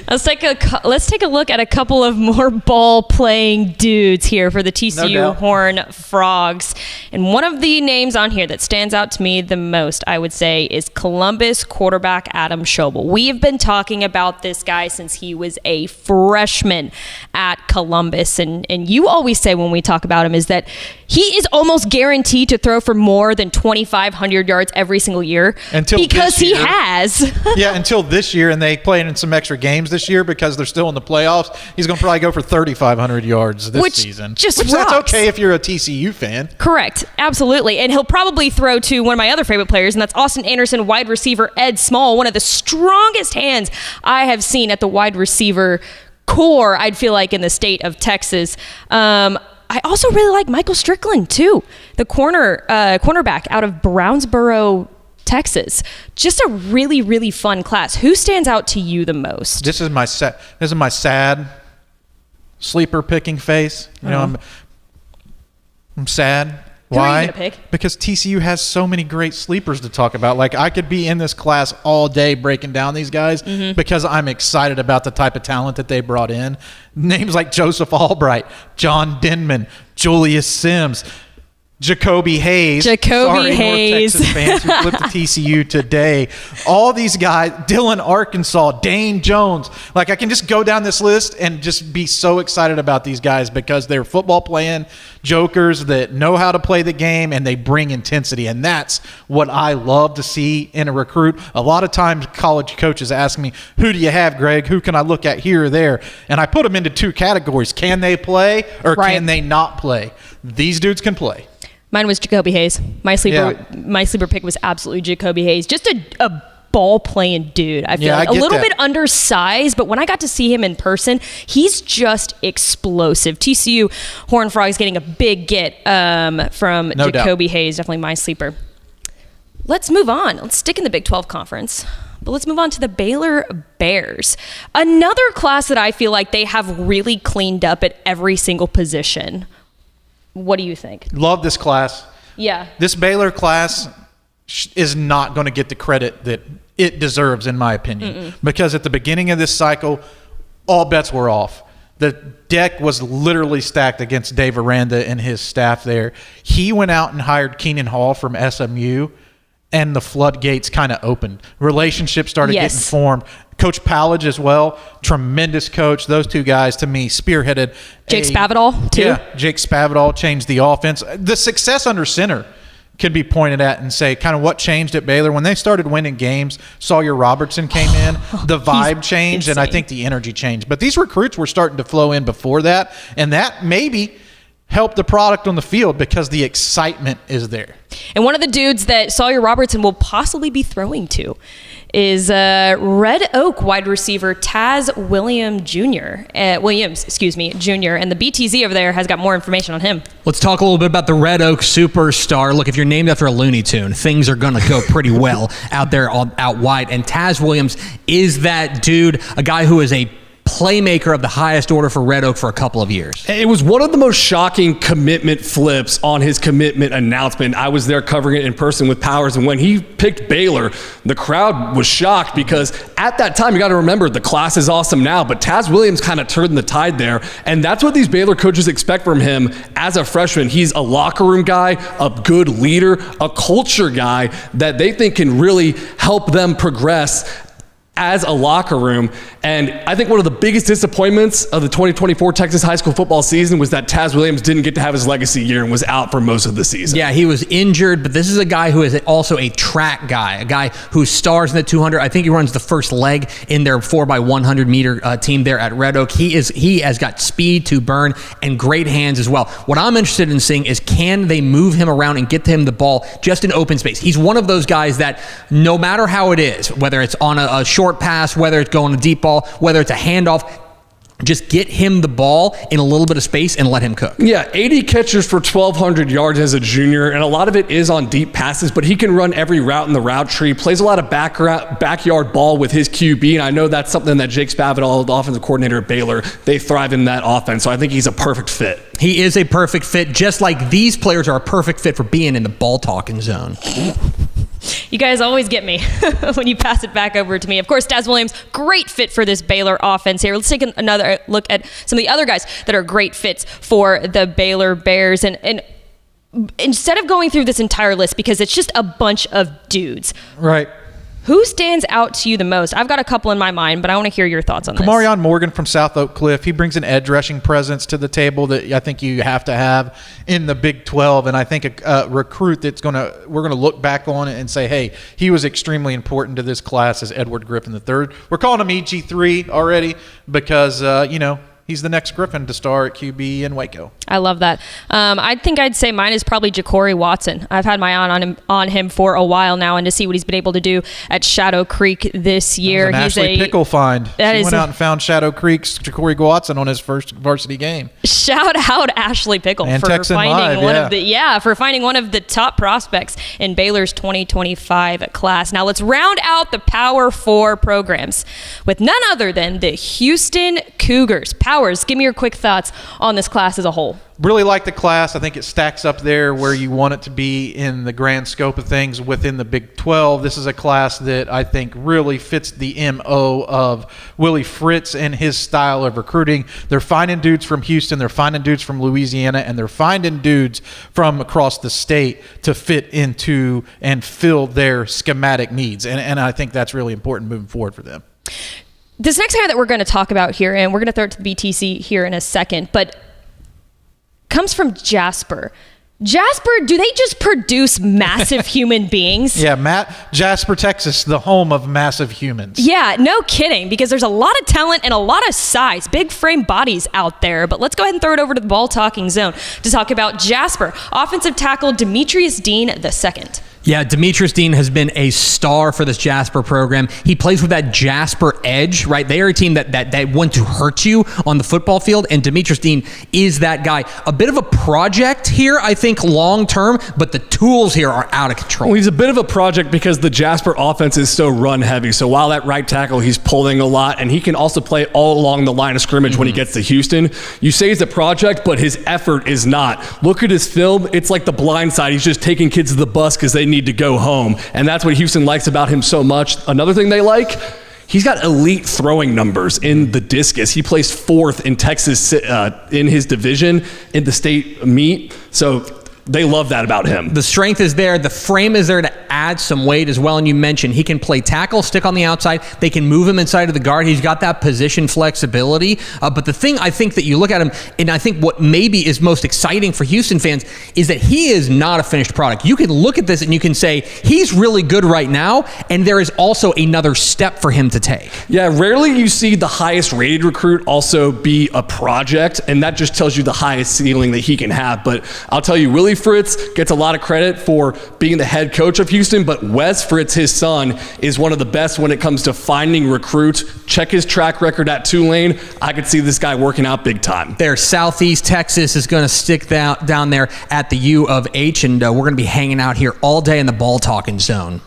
Let's take a look at a couple of more ball-playing dudes here for the TCU Horned Frogs. And one of the names on here that stands out to me the most, I would say, is Columbus quarterback Adam Schobel. We have been talking about this guy since he was a freshman at Columbus. And you always say when we talk about him is that he is almost guaranteed to throw for more than 2,500 yards every single year. Because he has. Yeah, until this year, and they played in some extra games this year because they're still in the playoffs. He's going to probably go for 3,500 yards this season. Which that's okay if you're a TCU fan. Correct. Absolutely. And he'll probably throw to one of my other favorite players, and that's Austin Anderson, wide receiver Ed Small, one of the strongest hands I have seen at the wide receiver core, I'd feel like, in the state of Texas. I also really like Michael Strickland, too, the cornerback out of Brownsboro, Texas. Just a really, really fun class. Who stands out to you the most? This is my sad sleeper picking face. You know, I'm sad. Why? Who are you gonna pick? Because TCU has so many great sleepers to talk about. Like, I could be in this class all day breaking down these guys because I'm excited about the type of talent that they brought in. Names like Joseph Albright, John Denman, Julius Sims, Jacoby Hayes. North Texas fans who flipped to TCU today. All these guys, Dillon Arkansas, Dane Jones. Like, I can just go down this list and just be so excited about these guys because they're football playing jokers that know how to play the game and they bring intensity. And that's what I love to see in a recruit. A lot of times college coaches ask me, who do you have, Greg? Who can I look at here or there? And I put them into two categories. Can they play or can they not play? These dudes can play. Mine was Jacoby Hayes. My sleeper pick was absolutely Jacoby Hayes. Just a ball-playing dude. I feel like a little bit undersized, but when I got to see him in person, he's just explosive. TCU Horned Frogs getting a big get from Jacoby Hayes. Definitely my sleeper. Let's move on. Let's stick in the Big 12 Conference. But let's move on to the Baylor Bears. Another class that I feel like they have really cleaned up at every single position. What do you think? Love this class. Yeah. This Baylor class is not going to get the credit that it deserves, in my opinion. Because at the beginning of this cycle, all bets were off. The deck was literally stacked against Dave Aranda and his staff there. He went out and hired Keenan Hall from SMU, and the floodgates kind of opened. Relationships started getting formed. Coach Pallage as well, tremendous coach. Those two guys, to me, spearheaded. Jake Spavital, too. Yeah, Jake Spavital changed the offense. The success under center can be pointed at and say kind of what changed at Baylor. When they started winning games, Sawyer Robertson came in, the vibe changed, and I think the energy changed. But these recruits were starting to flow in before that, and that maybe helped the product on the field because the excitement is there. And one of the dudes that Sawyer Robertson will possibly be throwing to is Red Oak wide receiver Taz Williams, Jr. And the BTZ over there has got more information on him. Let's talk a little bit about the Red Oak superstar. Look, if you're named after a Looney Tune, things are going to go pretty well out there out wide. And Taz Williams is that dude, a guy who is a playmaker of the highest order for Red Oak for a couple of years. It was one of the most shocking commitment flips on his commitment announcement. I was there covering it in person with Powers, and when he picked Baylor, the crowd was shocked because at that time, you got to remember, the class is awesome now, but Taz Williams kind of turned the tide there, and that's what these Baylor coaches expect from him as a freshman. He's a locker room guy, a good leader, a culture guy that they think can really help them progress as a locker room. And I think one of the biggest disappointments of the 2024 Texas high school football season was that Taz Williams didn't get to have his legacy year and was out for most of the season. Yeah, he was injured, but this is a guy who is also a track guy, a guy who stars in the 200. I think he runs the first leg in their 4x100 meter team there at Red Oak. He has got speed to burn and great hands as well. What I'm interested in seeing is, can they move him around and get him the ball just in open space? He's one of those guys that no matter how it is, whether it's on a short pass, whether it's going a deep ball, whether it's a handoff, just get him the ball in a little bit of space and let him cook. Yeah, 80 catches for 1,200 yards as a junior, and a lot of it is on deep passes, but he can run every route in the route tree, plays a lot of backyard ball with his QB, and I know that's something that Jake Spavital, the offensive coordinator at Baylor, they thrive in that offense, so I think he's a perfect fit. He is a perfect fit, just like these players are a perfect fit for being in the ball-talking zone. You guys always get me when you pass it back over to me. Of course, Taz Williams, great fit for this Baylor offense here. Let's take another look at some of the other guys that are great fits for the Baylor Bears. And instead of going through this entire list, because it's just a bunch of dudes. Right. Who stands out to you the most? I've got a couple in my mind, but I want to hear your thoughts on this. Kamarion Morgan from South Oak Cliff. He brings an edge rushing presence to the table that I think you have to have in the Big 12. And I think a recruit that's we're going to look back on it and say, hey, he was extremely important to this class as Edward Griffin III. We're calling him EG3 already because, he's the next Griffin to star at QB in Waco. I love that. I think I'd say mine is probably Ja'Cory Watson. I've had my eye on him for a while now, and to see what he's been able to do at Shadow Creek this year. That was an Ashley Pickle find. She went out and found Shadow Creek's Ja'Cory Watson on his first varsity game. Shout out Ashley Pickle and for finding Live, one of the top prospects in Baylor's 2025 class. Now let's round out the Power 4 programs with none other than the Houston Cougars. Powers, give me your quick thoughts on this class as a whole. Really like the class. I think it stacks up there where you want it to be in the grand scope of things within the Big 12. This is a class that I think really fits the MO of Willie Fritz and his style of recruiting. They're finding dudes from Houston, they're finding dudes from Louisiana, and they're finding dudes from across the state to fit into and fill their schematic needs. And I think that's really important moving forward for them. This next guy that we're going to talk about here, and we're going to throw it to the BTC here in a second, but comes from Jasper. Jasper, do they just produce massive human beings? Yeah, Jasper, Texas, the home of massive humans. Yeah, no kidding, because there's a lot of talent and a lot of size, big frame bodies out there. But let's go ahead and throw it over to the ball talking zone to talk about Jasper. Offensive tackle Demetrius Dean II. Yeah, Demetrius Dean has been a star for this Jasper program. He plays with that Jasper edge, right? They are a team that want to hurt you on the football field, and Demetrius Dean is that guy. A bit of a project here, I think, long term, but the tools here are out of control. Well, he's a bit of a project because the Jasper offense is so run heavy. So while at right tackle, he's pulling a lot, and he can also play all along the line of scrimmage when he gets to Houston. You say he's a project, but his effort is not. Look at his film. It's like The Blind Side. He's just taking kids to the bus because they need to go home, and that's what Houston likes about him so much. Another thing they like, He's got elite throwing numbers in the discus. He placed 4th in Texas in his division in the state meet. So they love that about him. The strength is there. The frame is there to add some weight as well. And you mentioned he can play tackle, stick on the outside. They can move him inside of the guard. He's got that position flexibility. But the thing I think that you look at him, and I think what maybe is most exciting for Houston fans, is that he is not a finished product. You can look at this and you can say, he's really good right now, and there is also another step for him to take. Yeah, rarely you see the highest rated recruit also be a project, and that just tells you the highest ceiling that he can have. But I'll tell you, Willie Fritz gets a lot of credit for being the head coach of Houston, but Wes Fritz, his son, is one of the best when it comes to finding recruits. Check his track record at Tulane. I could see this guy working out big time. There, Southeast Texas is going to stick down there at the U of H, and we're going to be hanging out here all day in the ball talking zone.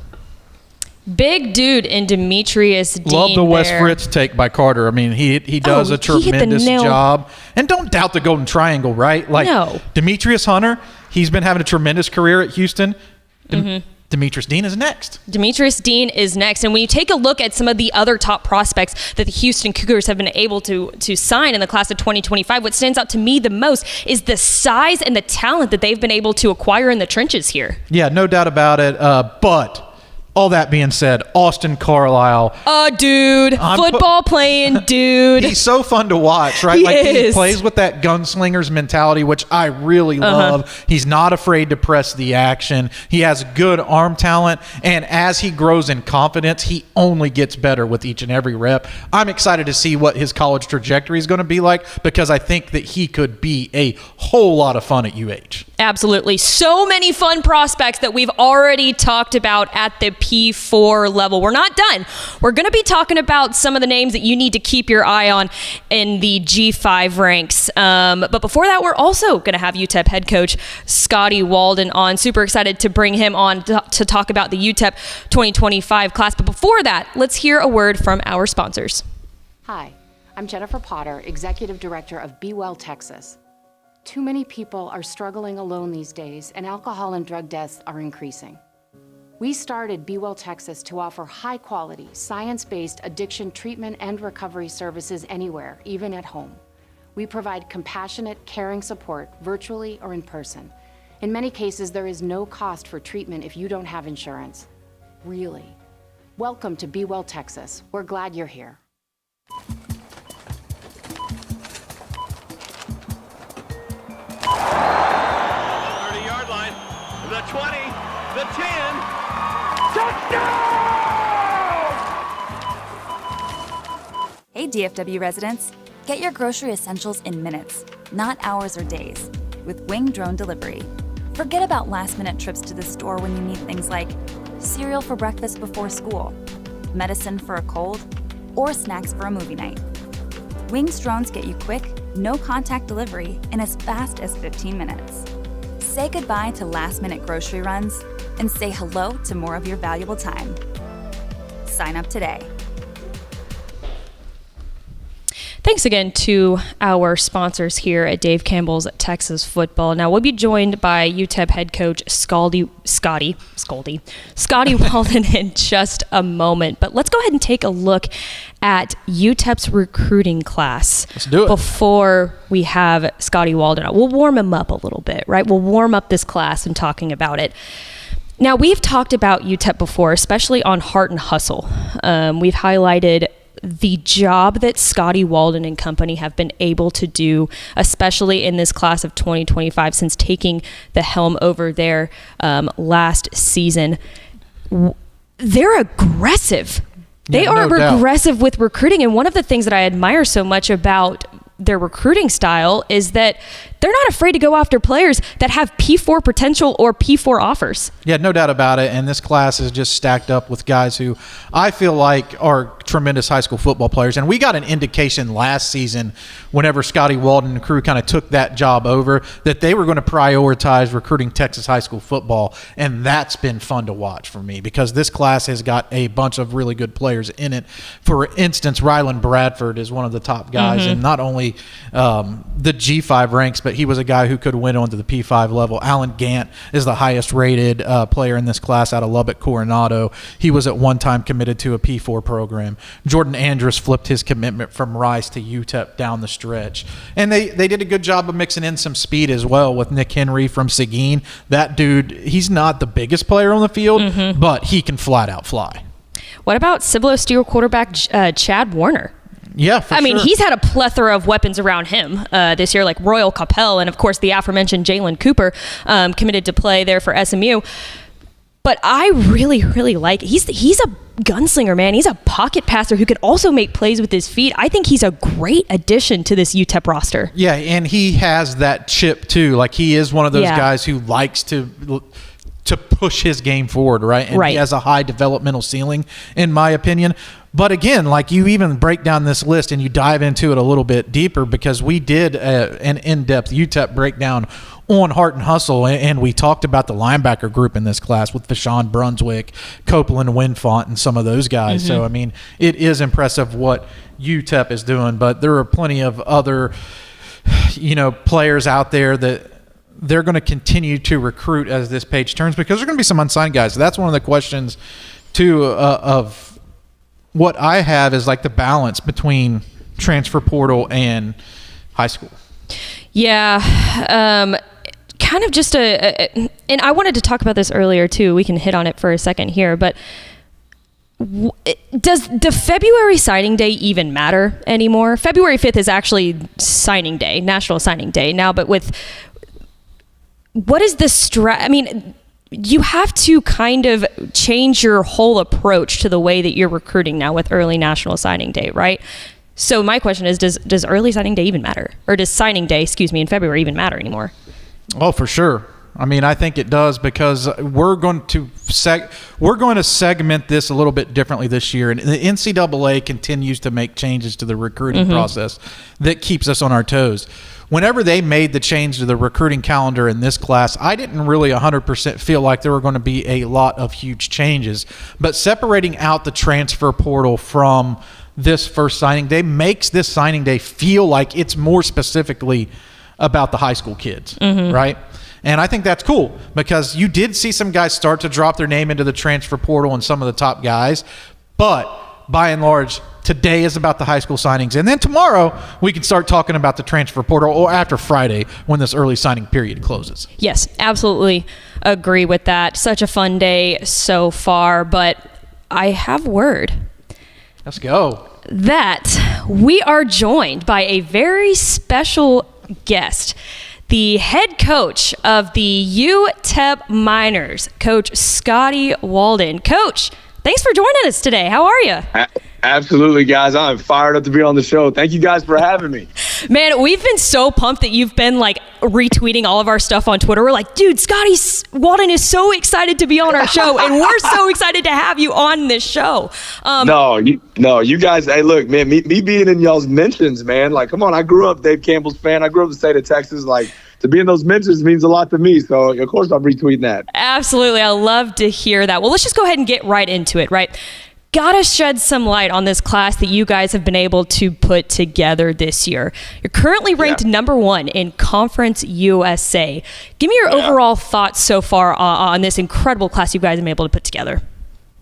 Big dude in Demetrius Dean. Love the Wes there. Fritz take by Carter. I mean, he does a tremendous job. And don't doubt the Golden Triangle, right? Like, no. Demetrius Hunter, he's been having a tremendous career at Houston. Demetrius Dean is next. Demetrius Dean is next. And when you take a look at some of the other top prospects that the Houston Cougars have been able to sign in the class of 2025, what stands out to me the most is the size and the talent that they've been able to acquire in the trenches here. Yeah, no doubt about it. But all that being said, Austin Carlisle. Dude. Football playing dude. He's so fun to watch, right? He plays with that gunslinger's mentality, which I really love. He's not afraid to press the action. He has good arm talent. And as he grows in confidence, he only gets better with each and every rep. I'm excited to see what his college trajectory is going to be like, because I think that he could be a whole lot of fun at UH. Absolutely. So many fun prospects that we've already talked about at the P4 level. We're not done. We're going to be talking about some of the names that you need to keep your eye on in the G5 ranks. But before that, we're also going to have UTEP head coach Scotty Walden on. Super excited to bring him on to talk about the UTEP 2025 class. But before that, let's hear a word from our sponsors. Hi, I'm Jennifer Potter, Executive Director of Be Well Texas. Too many people are struggling alone these days, and alcohol and drug deaths are increasing. We started Be Well Texas to offer high-quality, science-based addiction treatment and recovery services anywhere, even at home. We provide compassionate, caring support virtually or in person. In many cases, there is no cost for treatment if you don't have insurance. Really. Welcome to Be Well Texas. We're glad you're here. 30-yard line, the 20, the 10, touchdown! Hey DFW residents, get your grocery essentials in minutes, not hours or days, with Wing Drone Delivery. Forget about last-minute trips to the store when you need things like cereal for breakfast before school, medicine for a cold, or snacks for a movie night. Wing's drones get you quick, no-contact delivery in as fast as 15 minutes. Say goodbye to last-minute grocery runs and say hello to more of your valuable time. Sign up today. Thanks again to our sponsors here at Dave Campbell's Texas Football. Now, we'll be joined by UTEP head coach Scotty Walden in just a moment. But let's go ahead and take a look at UTEP's recruiting class. Let's do it. Before we have Scotty Walden. We'll warm him up a little bit, right? We'll warm up this class and talking about it. Now, we've talked about UTEP before, especially on Heart and Hustle. We've highlighted the job that Scotty Walden and company have been able to do, especially in this class of 2025 since taking the helm over there last season. They're aggressive. They are aggressive with recruiting. And one of the things that I admire so much about their recruiting style is that they're not afraid to go after players that have P4 potential or P4 offers. Yeah, no doubt about it. And this class is just stacked up with guys who I feel like are tremendous high school football players. And we got an indication last season whenever Scotty Walden and crew kind of took that job over that they were going to prioritize recruiting Texas high school football. And that's been fun to watch for me because this class has got a bunch of really good players in it. For instance, Rylan Bradford is one of the top guys in not only the G5 ranks, but but he was a guy who could win onto the P5 level. Alan Gant is the highest rated player in this class out of Lubbock Coronado. He was at one time committed to a P4 program. Jordan Andrus flipped his commitment from Rice to UTEP down the stretch. And they did a good job of mixing in some speed as well with Nick Henry from Seguin. That dude, he's not the biggest player on the field, but he can flat out fly. What about Cibolo Steel quarterback Chad Warner? Yeah, for I mean, sure. he's had a plethora of weapons around him this year, like Royal Capel, and of course the aforementioned Jalen Cooper, committed to play there for SMU. But I really, really like, he's a gunslinger, man. He's a pocket passer who can also make plays with his feet. I think he's a great addition to this UTEP roster. Yeah, and he has that chip too. Like, he is one of those guys who likes to push his game forward, right? And he has a high developmental ceiling, in my opinion. But again, like, you even break down this list and you dive into it a little bit deeper, because we did an in-depth UTEP breakdown on Heart and Hustle, and we talked about the linebacker group in this class with Vashawn Brunswick, Copeland Winfont, and some of those guys. So, I mean, it is impressive what UTEP is doing, but there are plenty of other, players out there that they're going to continue to recruit as this page turns, because there are going to be some unsigned guys. So that's one of the questions, too, of what I have is like the balance between transfer portal and high school. Yeah. Kind of just and I wanted to talk about this earlier too. We can hit on it for a second here, but does the February signing day even matter anymore? February 5th is actually signing day, National Signing Day now, but what is the I mean, you have to kind of change your whole approach to the way that you're recruiting now with early National Signing Day, right? So my question is, does early signing day even matter? Or does signing day, in February even matter anymore? Oh, for sure. I mean, I think it does, because we're going to segment this a little bit differently this year. And the NCAA continues to make changes to the recruiting process that keeps us on our toes. Whenever they made the change to the recruiting calendar in this class, I didn't really 100% feel like there were going to be a lot of huge changes. But separating out the transfer portal from this first signing day makes this signing day feel like it's more specifically about the high school kids, right? And I think that's cool, because you did see some guys start to drop their name into the transfer portal and some of the top guys. But by and large, today is about the high school signings. And then tomorrow, we can start talking about the transfer portal, or after Friday when this early signing period closes. Yes, absolutely agree with that. Such a fun day so far, but I have word. Let's go. That we are joined by a very special guest, the head coach of the UTEP Miners, Coach Scotty Walden. Coach, thanks for joining us today. How are you? Absolutely, guys. I'm fired up to be on the show. Thank you guys for having me. Man, we've been so pumped that you've been like retweeting all of our stuff on Twitter. We're like, dude, Scotty Walden is so excited to be on our show, and we're so excited to have you on this show. You guys, hey, look, man, me being in y'all's mentions, man, like, come on, I grew up Dave Campbell's fan. I grew up in the state of Texas. Like, to be in those mentions means a lot to me. So, of course, I'm retweeting that. Absolutely. I love to hear that. Well, let's just go ahead and get right into it, right? Gotta shed some light on this class that you guys have been able to put together this year. You're currently ranked number 1 in Conference USA. Give me your overall thoughts so far on this incredible class you guys have been able to put together.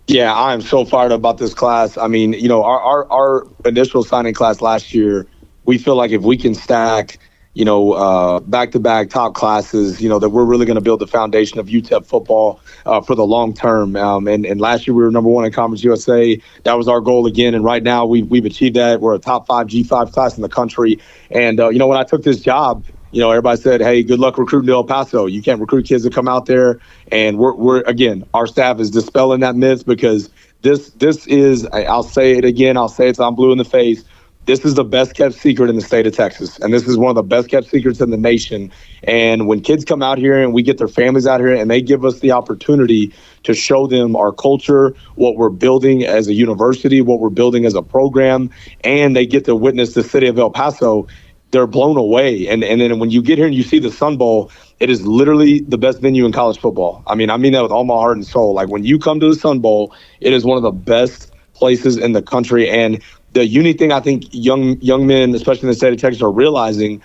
Yeah, I'm so fired up about this class. I mean, our initial signing class last year, we feel like if we can stack back-to-back top classes, that we're really going to build the foundation of UTEP football for the long term. And last year we were number 1 in Conference USA. That was our goal again. And right now we've achieved that. We're a top 5 G5 class in the country. And, when I took this job, everybody said, hey, good luck recruiting to El Paso. You can't recruit kids to come out there. And we're again, our staff is dispelling that myth, because this is, I'll say it again, I'll say it till I'm blue in the face. This is the best kept secret in the state of Texas. And this is one of the best kept secrets in the nation. And when kids come out here and we get their families out here and they give us the opportunity to show them our culture, what we're building as a university, what we're building as a program, and they get to witness the city of El Paso, they're blown away. And then when you get here and you see the Sun Bowl, it is literally the best venue in college football. I mean that with all my heart and soul. Like, when you come to the Sun Bowl, it is one of the best places in the country. And the unique thing I think young men, especially in the state of Texas, are realizing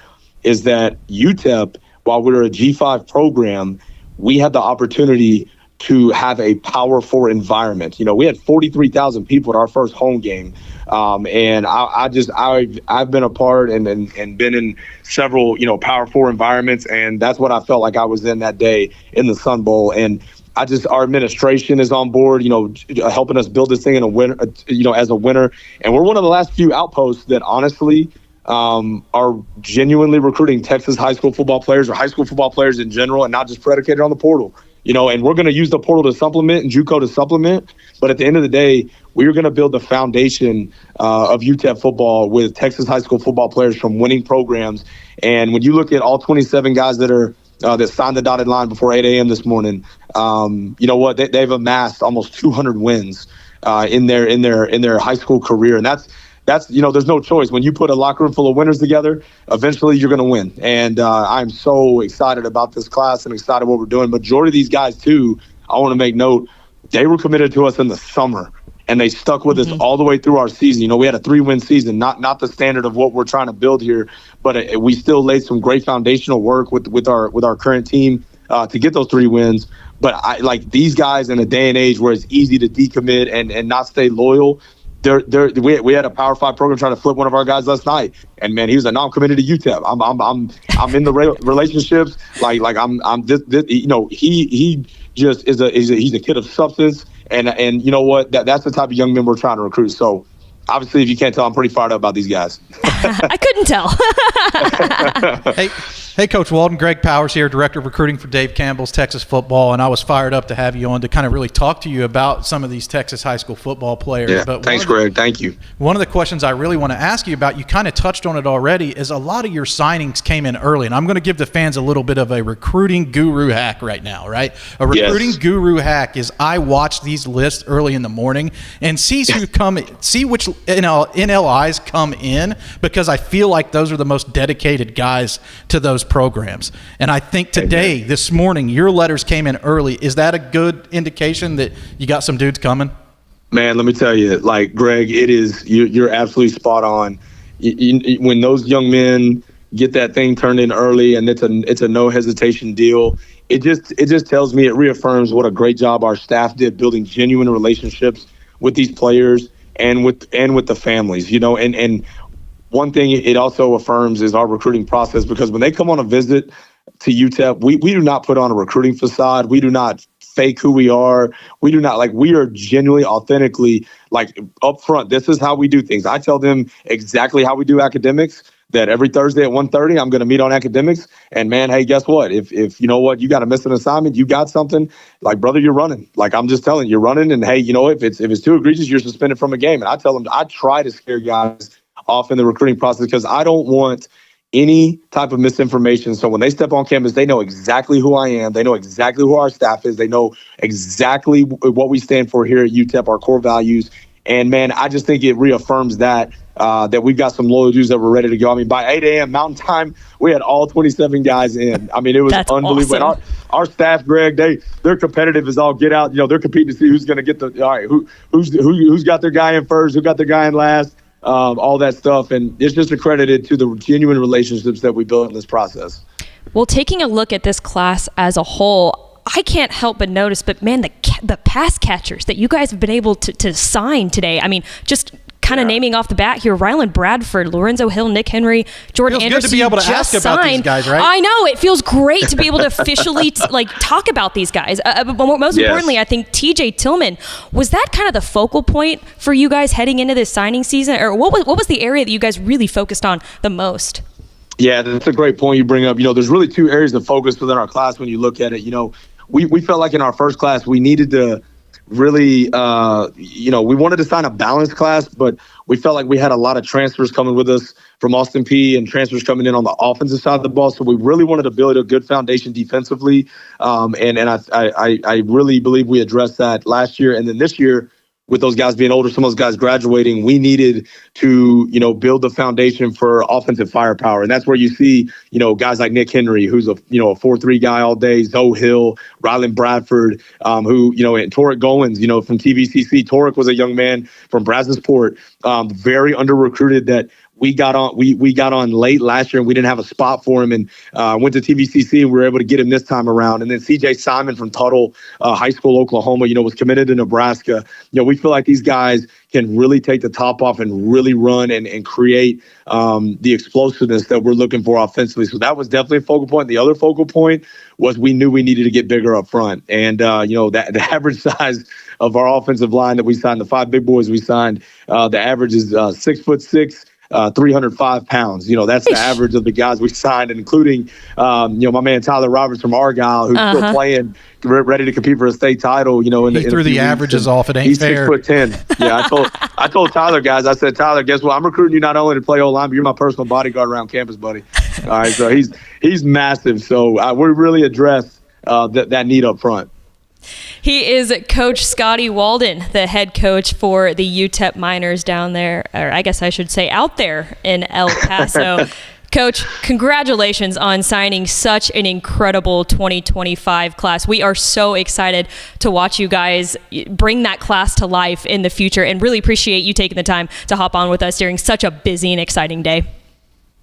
is that UTEP, while we're a G5 program, we had the opportunity to have a Power 4 environment. We had 43,000 people at our first home game. And I've been a part and been in several, Power 4 environments. And that's what I felt like I was in that day in the Sun Bowl. And our administration is on board, helping us build this thing in a winner, as a winner. And we're one of the last few outposts that honestly are genuinely recruiting Texas high school football players or high school football players in general and not just predicated on the portal. And we're going to use the portal to supplement and JUCO to supplement. But at the end of the day, we're going to build the foundation of UTEP football with Texas high school football players from winning programs. And when you look at all 27 guys that signed the dotted line before 8 a.m. this morning, you know what? They've amassed almost 200 wins in their high school career. And that's there's no choice. When you put a locker room full of winners together, eventually you're going to win. And I'm so excited about this class and excited what we're doing. Majority of these guys, too, I want to make note, they were committed to us in the summer, and they stuck with us all the way through our season. We had a 3-win season, not the standard of what we're trying to build here, but we still laid some great foundational work with our current team to get those 3 wins. But these guys in a day and age where it's easy to decommit and not stay loyal. We had a Power 5 program trying to flip one of our guys last night, and man, he was like, "No, I'm committed to UTEP. I'm in the relationships. He just he's a kid of substance, and you know what? That's the type of young men we're trying to recruit. So, obviously, if you can't tell, I'm pretty fired up about these guys. I couldn't tell. Hey, Coach Walden, Greg Powers here, Director of Recruiting for Dave Campbell's Texas Football, and I was fired up to have you on to kind of really talk to you about some of these Texas high school football players. Yeah, but thanks, Greg. Thank you. One of the questions I really want to ask you about, you kind of touched on it already, is a lot of your signings came in early, and I'm going to give the fans a little bit of a recruiting guru hack right now, right? A recruiting guru hack is I watch these lists early in the morning and see which NLIs come in, because I feel like those are the most dedicated guys to those programs. And I think today, this morning, your letters came in early. Is that a good indication that you got some dudes coming? Man, let me tell you, Greg, it is, you're absolutely spot on. When those young men get that thing turned in early and it's a no hesitation deal, it just tells me, it reaffirms what a great job our staff did building genuine relationships with these players and with the families, and one thing it also affirms is our recruiting process, because when they come on a visit to UTEP, we do not put on a recruiting facade. We do not fake who we are. We do not, we are genuinely, authentically, up front. This is how we do things. I tell them exactly how we do academics, that every Thursday at 1:30, I'm going to meet on academics. And man, hey, guess what? If you know what, you got to miss an assignment, you got something, brother, you're running. I'm just telling you, you're running. And hey, if it's too egregious, you're suspended from a game. And I tell them, I try to scare guys off in the recruiting process, because I don't want any type of misinformation. So when they step on campus, they know exactly who I am. They know exactly who our staff is. They know exactly what we stand for here at UTEP, our core values. And man, I just think it reaffirms that we've got some loyal dudes that were ready to go. I mean, by 8 a.m. Mountain Time, we had all 27 guys in. I mean, it was unbelievable. Awesome. Our staff, Greg, they're competitive as all get out. They're competing to see who's going to get who's got their guy in first, who got their guy in last. All that stuff, and it's just accredited to the genuine relationships that we built in this process. Well, taking a look at this class as a whole, I can't help but notice, but man, the pass catchers that you guys have been able to sign today, I mean, just kind of naming off the bat here, Rylan Bradford, Lorenzo Hill, Nick Henry, Jordan Anderson. Good to be able to ask about these guys, right? I know, it feels great to be able to officially talk about these guys. But most importantly, I think TJ Tillman, was that kind of the focal point for you guys heading into this signing season, or what was the area that you guys really focused on the most? Yeah, that's a great point you bring up. There's really 2 areas of focus within our class when you look at it. We felt like in our first class we needed to really, we wanted to sign a balanced class, but we felt like we had a lot of transfers coming with us from Austin Peay and transfers coming in on the offensive side of the ball. So we really wanted to build a good foundation defensively. And I really believe we addressed that last year. And then this year, with those guys being older, some of those guys graduating, we needed to, build the foundation for offensive firepower. And that's where you see, guys like Nick Henry, who's a 4-3 guy all day, Zoe Hill, Rylan Bradford, who, and Torek Goins, from TVCC. Torek was a young man from Brazosport, very under-recruited, that we got on late last year and we didn't have a spot for him, and went to TVCC and we were able to get him this time around. And then CJ Simon from Tuttle High School, Oklahoma, was committed to Nebraska. We feel like these guys can really take the top off and really run and create the explosiveness that we're looking for offensively. So that was definitely a focal point. The other focal point was we knew we needed to get bigger up front. And, the average size of our offensive line that we signed, the 5 big boys we signed, the average is 6'6", 305 pounds. That's the average of the guys we signed, including, my man Tyler Roberts from Argyle, who's still playing, ready to compete for a state title. He threw the averages off. It ain't he's fair. He's 6'10". Yeah, I told Tyler, guys, I said, Tyler, guess what? I'm recruiting you not only to play O-line, but you're my personal bodyguard around campus, buddy. All right, so he's massive. So we really addressed that need up front. He is Coach Scotty Walden, the head coach for the UTEP Miners down there, or I guess I should say out there in El Paso. Coach, congratulations on signing such an incredible 2025 class. We are so excited to watch you guys bring that class to life in the future, and really appreciate you taking the time to hop on with us during such a busy and exciting day.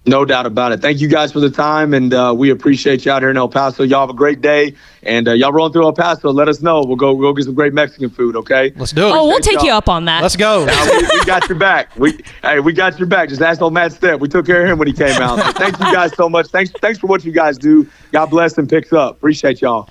No doubt about it. Thank you guys for the time, and we appreciate you out here in El Paso. Y'all have a great day, and y'all rolling through El Paso, let us know. We'll go get some great Mexican food, okay? Let's do it. Oh, we'll take you up on that. Let's go. We got your back. We got your back. Just ask old Matt Stepp. We took care of him when he came out. So thank you guys so much. Thanks for what you guys do. God bless and picks up. Appreciate y'all.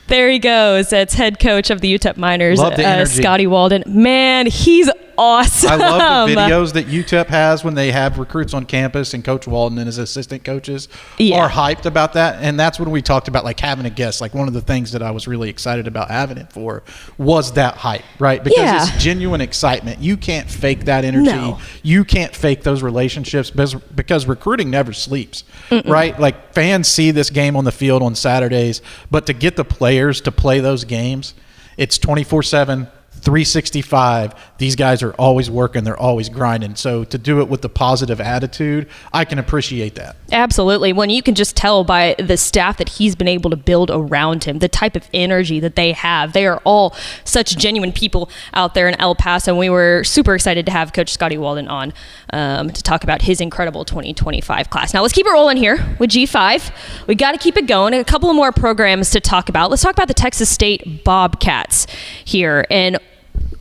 There he goes. That's head coach of the UTEP Miners, Love the energy. Scotty Walden. Man, he's awesome. I love the videos that UTEP has when they have recruits on campus, and Coach Walden and his assistant coaches are hyped about that. And that's when we talked about having a guest. One of the things that I was really excited about having it for was that hype, right? Because it's genuine excitement. You can't fake that energy. No. You can't fake those relationships because recruiting never sleeps, right? Fans see this game on the field on Saturdays, but to get the players to play those games, it's 24/7. 365. These guys are always working. They're always grinding. So to do it with the positive attitude, I can appreciate that. Absolutely. When you can just tell by the staff that he's been able to build around him, the type of energy that they have. They are all such genuine people out there in El Paso. And we were super excited to have Coach Scotty Walden on to talk about his incredible 2025 class. Now let's keep it rolling here with G5. We got to keep it going. A couple of more programs to talk about. Let's talk about the Texas State Bobcats here. And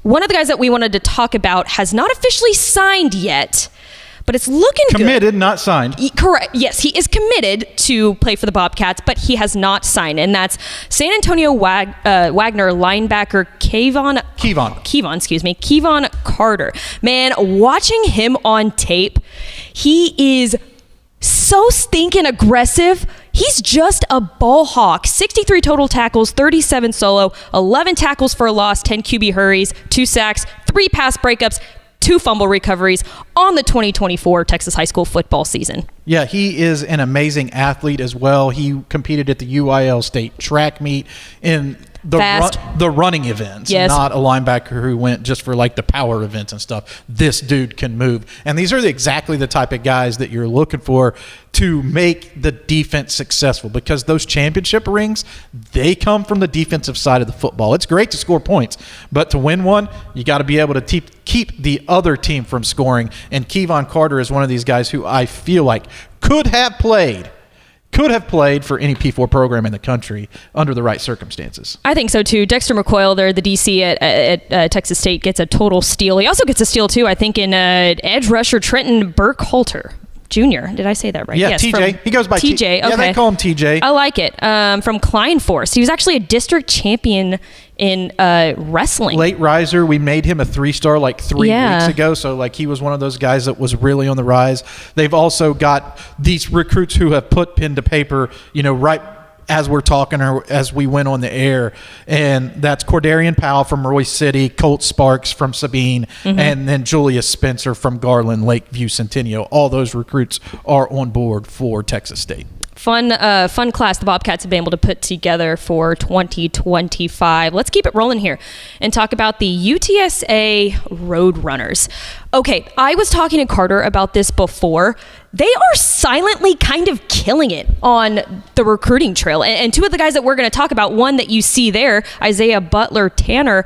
one of the guys that we wanted to talk about has not officially signed yet, but it's looking good. Committed, not signed. Correct. Yes, he is committed to play for the Bobcats, but he has not signed, and that's San Antonio Wagner linebacker Kevon Carter. Man, watching him on tape, he is so stinking aggressive. He's just a ball hawk. 63 total tackles, 37 solo, 11 tackles for a loss, 10 QB hurries, 2 sacks, 3 pass breakups, 2 fumble recoveries on the 2024 Texas high school football season. Yeah, he is an amazing athlete as well. He competed at the UIL state track meet in the running events, not a linebacker who went just for the power events and stuff. This dude can move. And these are exactly the type of guys that you're looking for to make the defense successful, because those championship rings, they come from the defensive side of the football. It's great to score points, but to win one, you got to be able to keep the other team from scoring. And Kevon Carter is one of these guys who I feel like could have played for any P4 program in the country under the right circumstances. I think so too. Dexter McCoyle there, the DC at Texas State, gets a total steal. He also gets a steal too, I think, in edge rusher Trenton Burkhalter Jr. Did I say that right? Yeah, yes, TJ. He goes by TJ. Okay. Yeah, they call him TJ. I like it. From Klein Force. He was actually a district champion in wrestling. Late riser. We made him a 3-star 3 weeks ago. So he was one of those guys that was really on the rise. They've also got these recruits who have put pen to paper, right as we're talking or as we went on the air. And that's Cordarian Powell from Royce City, Colt Sparks from Sabine, and then Julius Spencer from Garland, Lakeview, Centennial. All those recruits are on board for Texas State. Fun class the Bobcats have been able to put together for 2025. Let's keep it rolling here and talk about the UTSA Roadrunners. Okay, I was talking to Carter about this before. They are silently kind of killing it on the recruiting trail. And 2 of the guys that we're going to talk about, one that you see there, Isaiah Butler Tanner,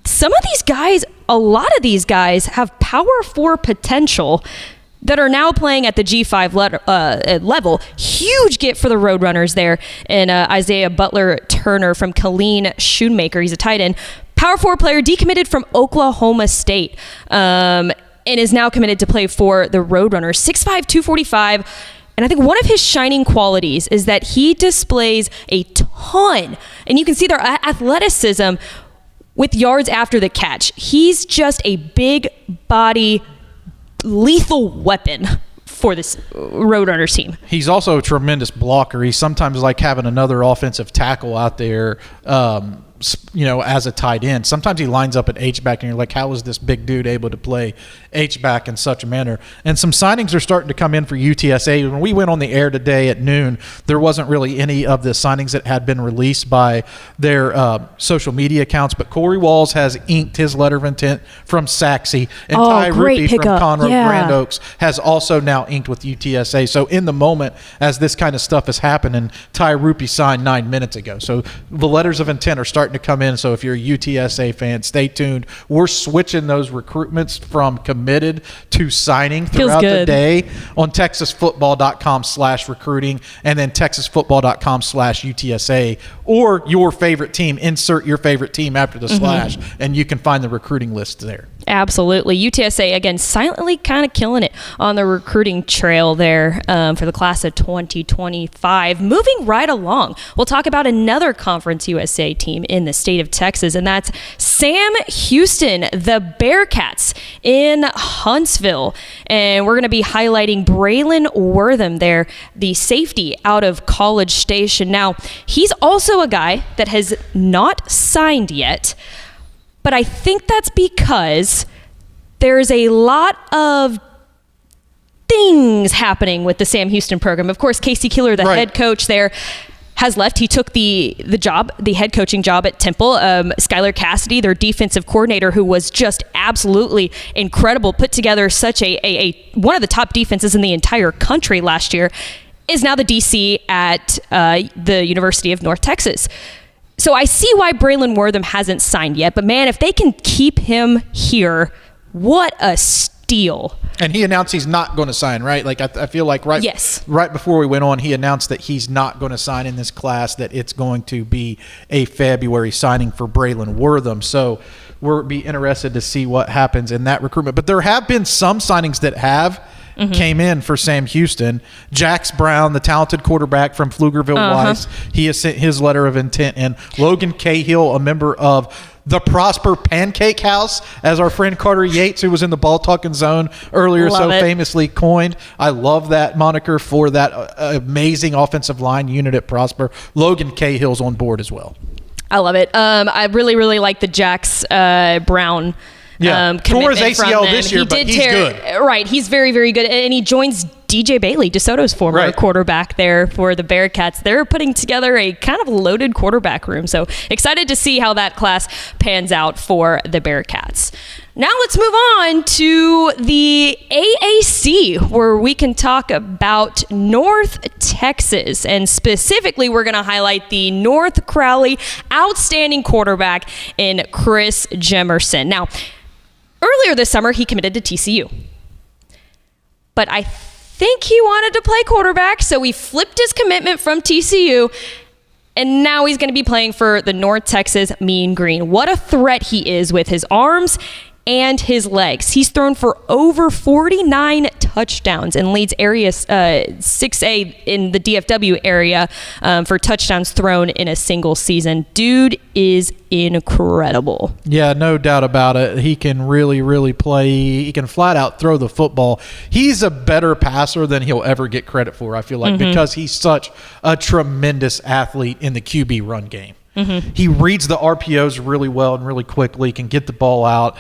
some of these guys, a lot of these guys have power 4 potential. that are now playing at the G5 level. Huge get for the Roadrunners there. And Isaiah Butler-Turner from Colleen Schoonmaker, he's a tight end. Power 4 player, decommitted from Oklahoma State, and is now committed to play for the Roadrunners. 6'5", 245. And I think one of his shining qualities is that he displays a ton, and you can see their athleticism with yards after the catch. He's just a big body, lethal weapon for this Roadrunners team. He's also a tremendous blocker. He's sometimes like having another offensive tackle out there, as a tight end. Sometimes he lines up at H-back, and you're like, how is this big dude able to play H-back in such a manner? And some signings are starting to come in for UTSA. When we went on the air today at noon, there wasn't really any of the signings that had been released by their social media accounts, but Corey Walls has inked his letter of intent from Saxey, and Ty Rupi from Conroe Grand Oaks has also now inked with UTSA. So in the moment, as this kind of stuff is happening, Ty Rupi signed 9 minutes ago. So the letters of intent are starting to come in. So if you're a UTSA fan, stay tuned. We're switching those recruitments from committed to signing throughout the day on texasfootball.com/recruiting and then texasfootball.com/UTSA, or your favorite team. Insert your favorite team after the slash, and you can find the recruiting list there. Absolutely. UTSA, again, silently kind of killing it on the recruiting trail there for the class of 2025. Moving right along, we'll talk about another Conference USA team in the state of Texas, and that's Sam Houston, the Bearcats in Huntsville. And we're going to be highlighting Braylon Wortham there, the safety out of College Station. Now, he's also a guy that has not signed yet, but I think that's because there's a lot of things happening with the Sam Houston program. Of course, Casey Keeler, the head coach there, has left. He took the head coaching job at Temple. Skylar Cassidy, their defensive coordinator, who was just absolutely incredible, put together such a one of the top defenses in the entire country last year, is now the DC at the University of North Texas. So I see why Braylon Wortham hasn't signed yet, but man, if they can keep him here, what a steal. And he announced he's not going to sign, right? Like I feel like right before we went on, he announced that he's not going to sign in this class, that it's going to be a February signing for Braylon Wortham. So we'll be interested to see what happens in that recruitment. But there have been some signings that have came in for Sam Houston. Jax Brown, the talented quarterback from Pflugerville-Weiss, he has sent his letter of intent in. Logan Cahill, a member of the Prosper Pancake House, as our friend Carter Yates, who was in the Ball Talking Zone earlier, famously coined. I love that moniker for that amazing offensive line unit at Prosper. Logan Cahill's on board as well. I love it. I really, really like the Jax Brown tore his ACL this year, but he's good. Right, he's very, very good. And he joins DJ Bailey, DeSoto's former quarterback there for the Bearcats. They're putting together a kind of loaded quarterback room. So excited to see how that class pans out for the Bearcats. Now let's move on to the AAC, where we can talk about North Texas. And specifically, we're going to highlight the North Crowley outstanding quarterback in Chris Jemerson. Now, earlier this summer, he committed to TCU. But I think he wanted to play quarterback, so he flipped his commitment from TCU, and now he's going to be playing for the North Texas Mean Green. What a threat he is with his arms and his legs. He's thrown for over 49 touchdowns and leads area 6A in the DFW area for touchdowns thrown in a single season. Dude is incredible. Yeah, no doubt about it. He can really, really play. He can flat out throw the football. He's a better passer than he'll ever get credit for, I feel like, because he's such a tremendous athlete in the QB run game. He reads the RPOs really well and really quickly, can get the ball out.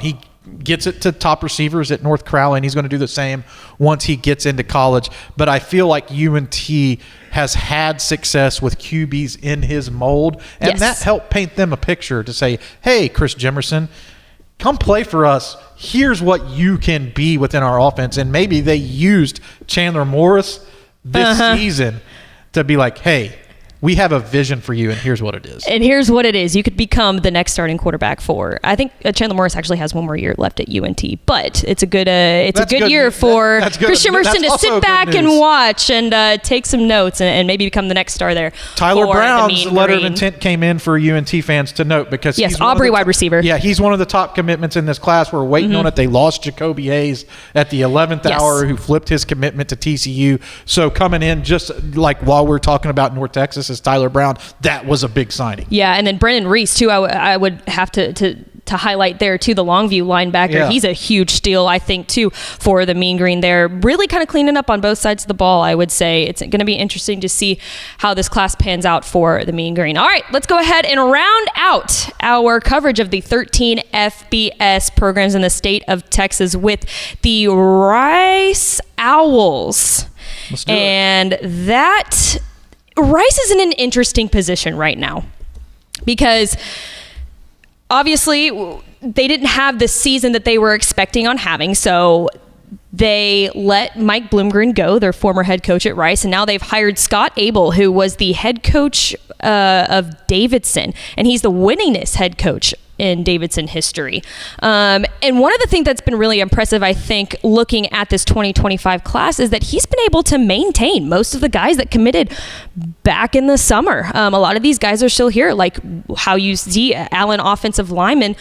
He gets it to top receivers at North Crowley, and he's going to do the same once he gets into college. But I feel like UNT has had success with QBs in his mold, and that helped paint them a picture to say, hey, Chris Jemerson, come play for us. Here's what you can be within our offense. And maybe they used Chandler Morris this season to be like, hey, we have a vision for you, and here's what it is. And here's what it is. You could become the next starting quarterback for, I think Chandler Morris actually has one more year left at UNT, but it's a good year for Christian Emerson to sit back and watch and take some notes and maybe become the next star there. Tyler Brown's letter of intent came in for UNT fans to note because he's Aubrey wide receiver. Yeah, he's one of the top commitments in this class. We're waiting on it. They lost Jacoby Hayes at the 11th hour, who flipped his commitment to TCU. So coming in just like while we're talking about North Texas is Tyler Brown. That was a big signing. Yeah, and then Brennan Reese too. I would have to highlight there too, the Longview linebacker. Yeah. He's a huge steal, I think, too, for the Mean Green there. Really kind of cleaning up on both sides of the ball, I would say. It's going to be interesting to see how this class pans out for the Mean Green. All right, let's go ahead and round out our coverage of the 13 FBS programs in the state of Texas with the Rice Owls. Let's do it. Rice is in an interesting position right now because obviously they didn't have the season that they were expecting on having, so they let Mike Bloomgren go, their former head coach at Rice, and now they've hired Scott Abel, who was the head coach of Davidson, and he's the winningest head coach in Davidson history. And one of the things that's been really impressive, I think, looking at this 2025 class is that he's been able to maintain most of the guys that committed back in the summer. A lot of these guys are still here, like how you see Allen offensive lineman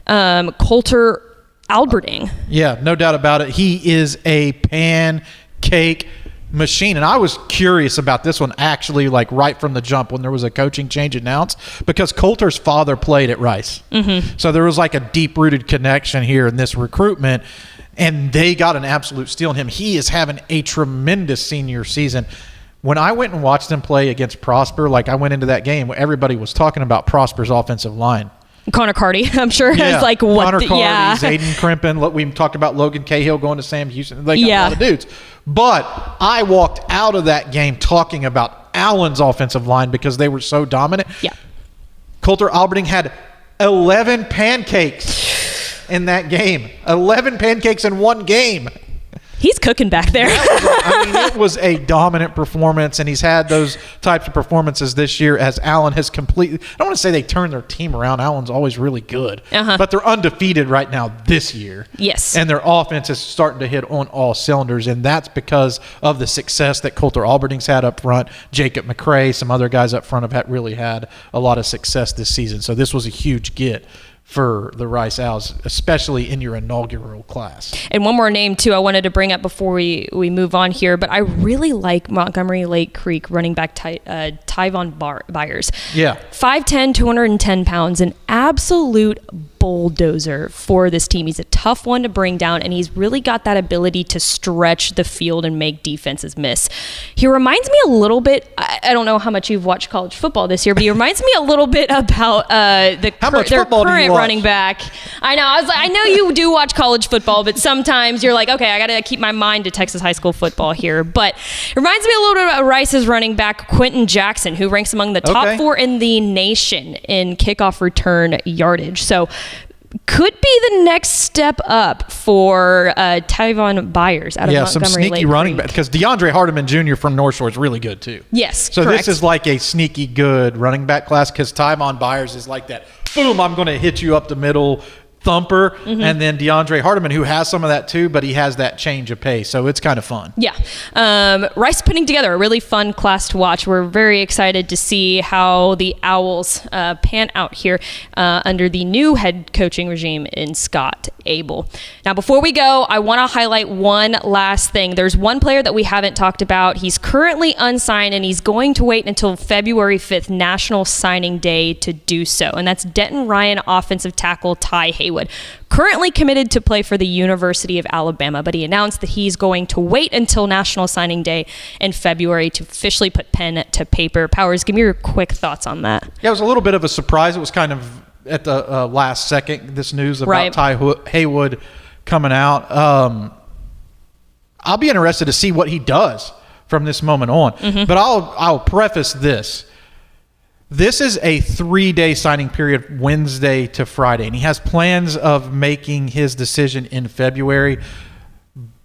Coulter Alberding. Yeah, no doubt about it. He is a pancake machine. And I was curious about this one actually, like right from the jump when there was a coaching change announced, because Coulter's father played at Rice. Mm-hmm. So there was like a deep-rooted connection here in this recruitment, and they got an absolute steal in him. He is having a tremendous senior season. When I went and watched him play against Prosper, like I went into that game, everybody was talking about Prosper's offensive line. Connor Carty, I'm sure. Yeah. It's like what? Connor Carty, Zayden Crimpin. We talked about Logan Cahill going to Sam Houston. They got a lot of dudes. But I walked out of that game talking about Allen's offensive line because they were so dominant. Yeah. Coulter Alberding had 11 pancakes in that game. 11 pancakes in one game. He's cooking back there. It was a dominant performance, and he's had those types of performances this year as Allen has completely – I don't want to say they turned their team around. Allen's always really good. But they're undefeated right now this year. Yes. And their offense is starting to hit on all cylinders, and that's because of the success that Coulter Alberding's had up front. Jacob McCray, some other guys up front have really had a lot of success this season. So this was a huge get for the Rice Owls, especially in your inaugural class. And one more name, too, I wanted to bring up before we move on here, but I really like Montgomery Lake Creek running back Tyvon Byers. Yeah. 5'10", 210 pounds, an absolute bulldozer for this team. He's a tough one to bring down, and he's really got that ability to stretch the field and make defenses miss. He reminds me a little bit, I don't know how much you've watched college football this year, but he reminds me a little bit about their current running back. I know. I know you do watch college football, but sometimes you're like, okay, I got to keep my mind to Texas high school football here. But it reminds me a little bit about Rice's running back, Quentin Jackson, who ranks among the top 4 in the nation in kickoff return yardage. So could be the next step up for Tyvon Byers out of Montgomery some sneaky Lake running Creek. back, because DeAndre Hardiman Jr. from North Shore is really good too. Yes, so correct. This is like a sneaky good running back class, because Tyvon Byers is like that, boom, I'm going to hit you up the middle thumper. Mm-hmm. And then DeAndre Hardiman, who has some of that too, but he has that change of pace, so it's kind of fun. Yeah. Rice putting together a really fun class to watch. We're very excited to see how the Owls pan out here under the new head coaching regime in Scott Abel. Now, before we go, I want to highlight one last thing. There's one player that we haven't talked about. He's currently unsigned, and he's going to wait until February 5th, National Signing Day, to do so. And that's Denton Ryan offensive tackle Ty Haywood. Currently committed to play for the University of Alabama, but he announced that he's going to wait until National Signing Day in February to officially put pen to paper. Powers, give me your quick thoughts on that. Yeah, it was a little bit of a surprise. It was kind of at the last second, this news about Ty Haywood coming out. I'll be interested to see what he does from this moment on. Mm-hmm. But I'll preface this. This is a 3-day signing period, Wednesday to Friday, and he has plans of making his decision in February,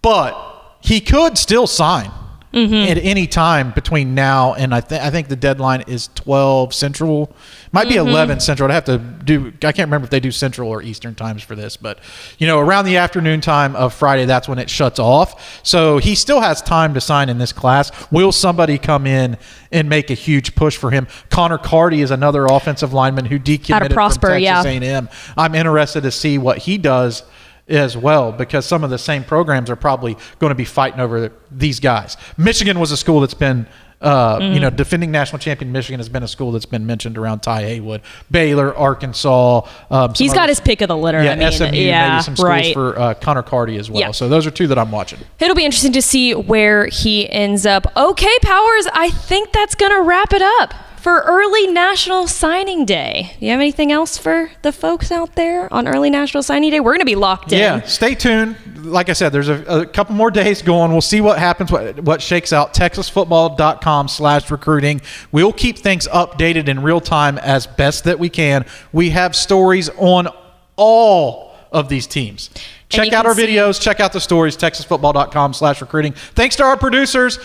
but he could still sign at any time between now and I think the deadline is 12 Central. Might be 11 Central. I can't remember if they do Central or Eastern times for this, but around the afternoon time of Friday, that's when it shuts off. So he still has time to sign in this class. Will somebody come in and make a huge push for him? Connor Carty is another offensive lineman who decommitted from Texas A&M. I'm interested to see what he does as well, because some of the same programs are probably going to be fighting over these guys. Michigan was a school that's been defending national champion Michigan has been a school that's been mentioned around Ty Haywood. Baylor, Arkansas. He's got his pick of the litter. Yeah, SMU, maybe some schools for Connor Carty as well. Yeah. So those are two that I'm watching. It'll be interesting to see where he ends up. Okay, Powers, I think that's going to wrap it up for early National Signing Day. You have anything else for the folks out there on early National Signing Day? We're going to be locked in. Yeah, stay tuned. Like I said, there's a couple more days going. We'll see what happens, what shakes out. TexasFootball.com/recruiting. We'll keep things updated in real time as best that we can. We have stories on all of these teams. Check out our videos. Check out the stories. TexasFootball.com/recruiting. Thanks to our producers.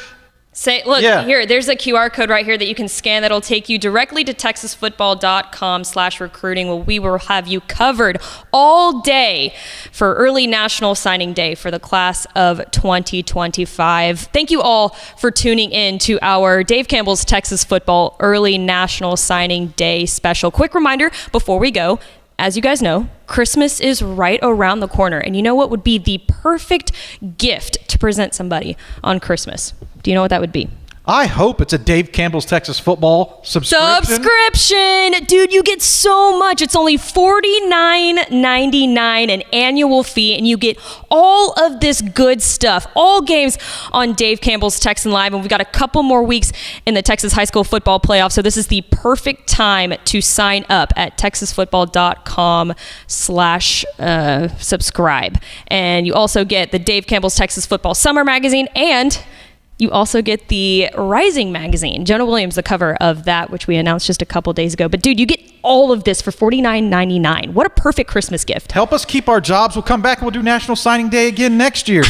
Here, there's a QR code right here that you can scan that'll take you directly to TexasFootball.com/recruiting, where we will have you covered all day for early National Signing Day for the class of 2025. Thank you all for tuning in to our Dave Campbell's Texas Football Early National Signing Day special. Quick reminder before we go. As you guys know, Christmas is right around the corner. And you know what would be the perfect gift to present somebody on Christmas? Do you know what that would be? I hope it's a Dave Campbell's Texas Football subscription. Dude, you get so much. It's only $49.99 an annual fee, and you get all of this good stuff. All games on Dave Campbell's Texan Live, and we've got a couple more weeks in the Texas high school football playoff, so this is the perfect time to sign up at TexasFootball.com/subscribe. And you also get the Dave Campbell's Texas Football Summer Magazine, and you also get the Rising magazine. Jonah Williams, the cover of that, which we announced just a couple days ago. But dude, you get all of this for $49.99. What a perfect Christmas gift. Help us keep our jobs. We'll come back and we'll do National Signing Day again next year.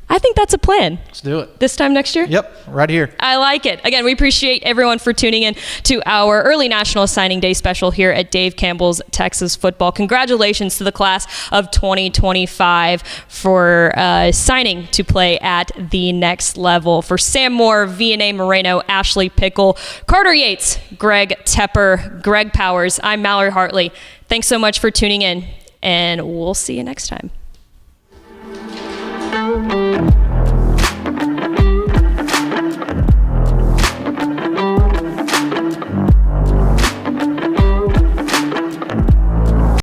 I think that's a plan. Let's do it. This time next year? Yep, right here. I like it. Again, we appreciate everyone for tuning in to our early National Signing Day special here at Dave Campbell's Texas Football. Congratulations to the class of 2025 for signing to play at the next level. For Sam Moore, Vianney Moreno, Ashley Pickle, Carter Yates, Greg Tepper, Greg Powers, I'm Mallory Hartley. Thanks so much for tuning in, and we'll see you next time.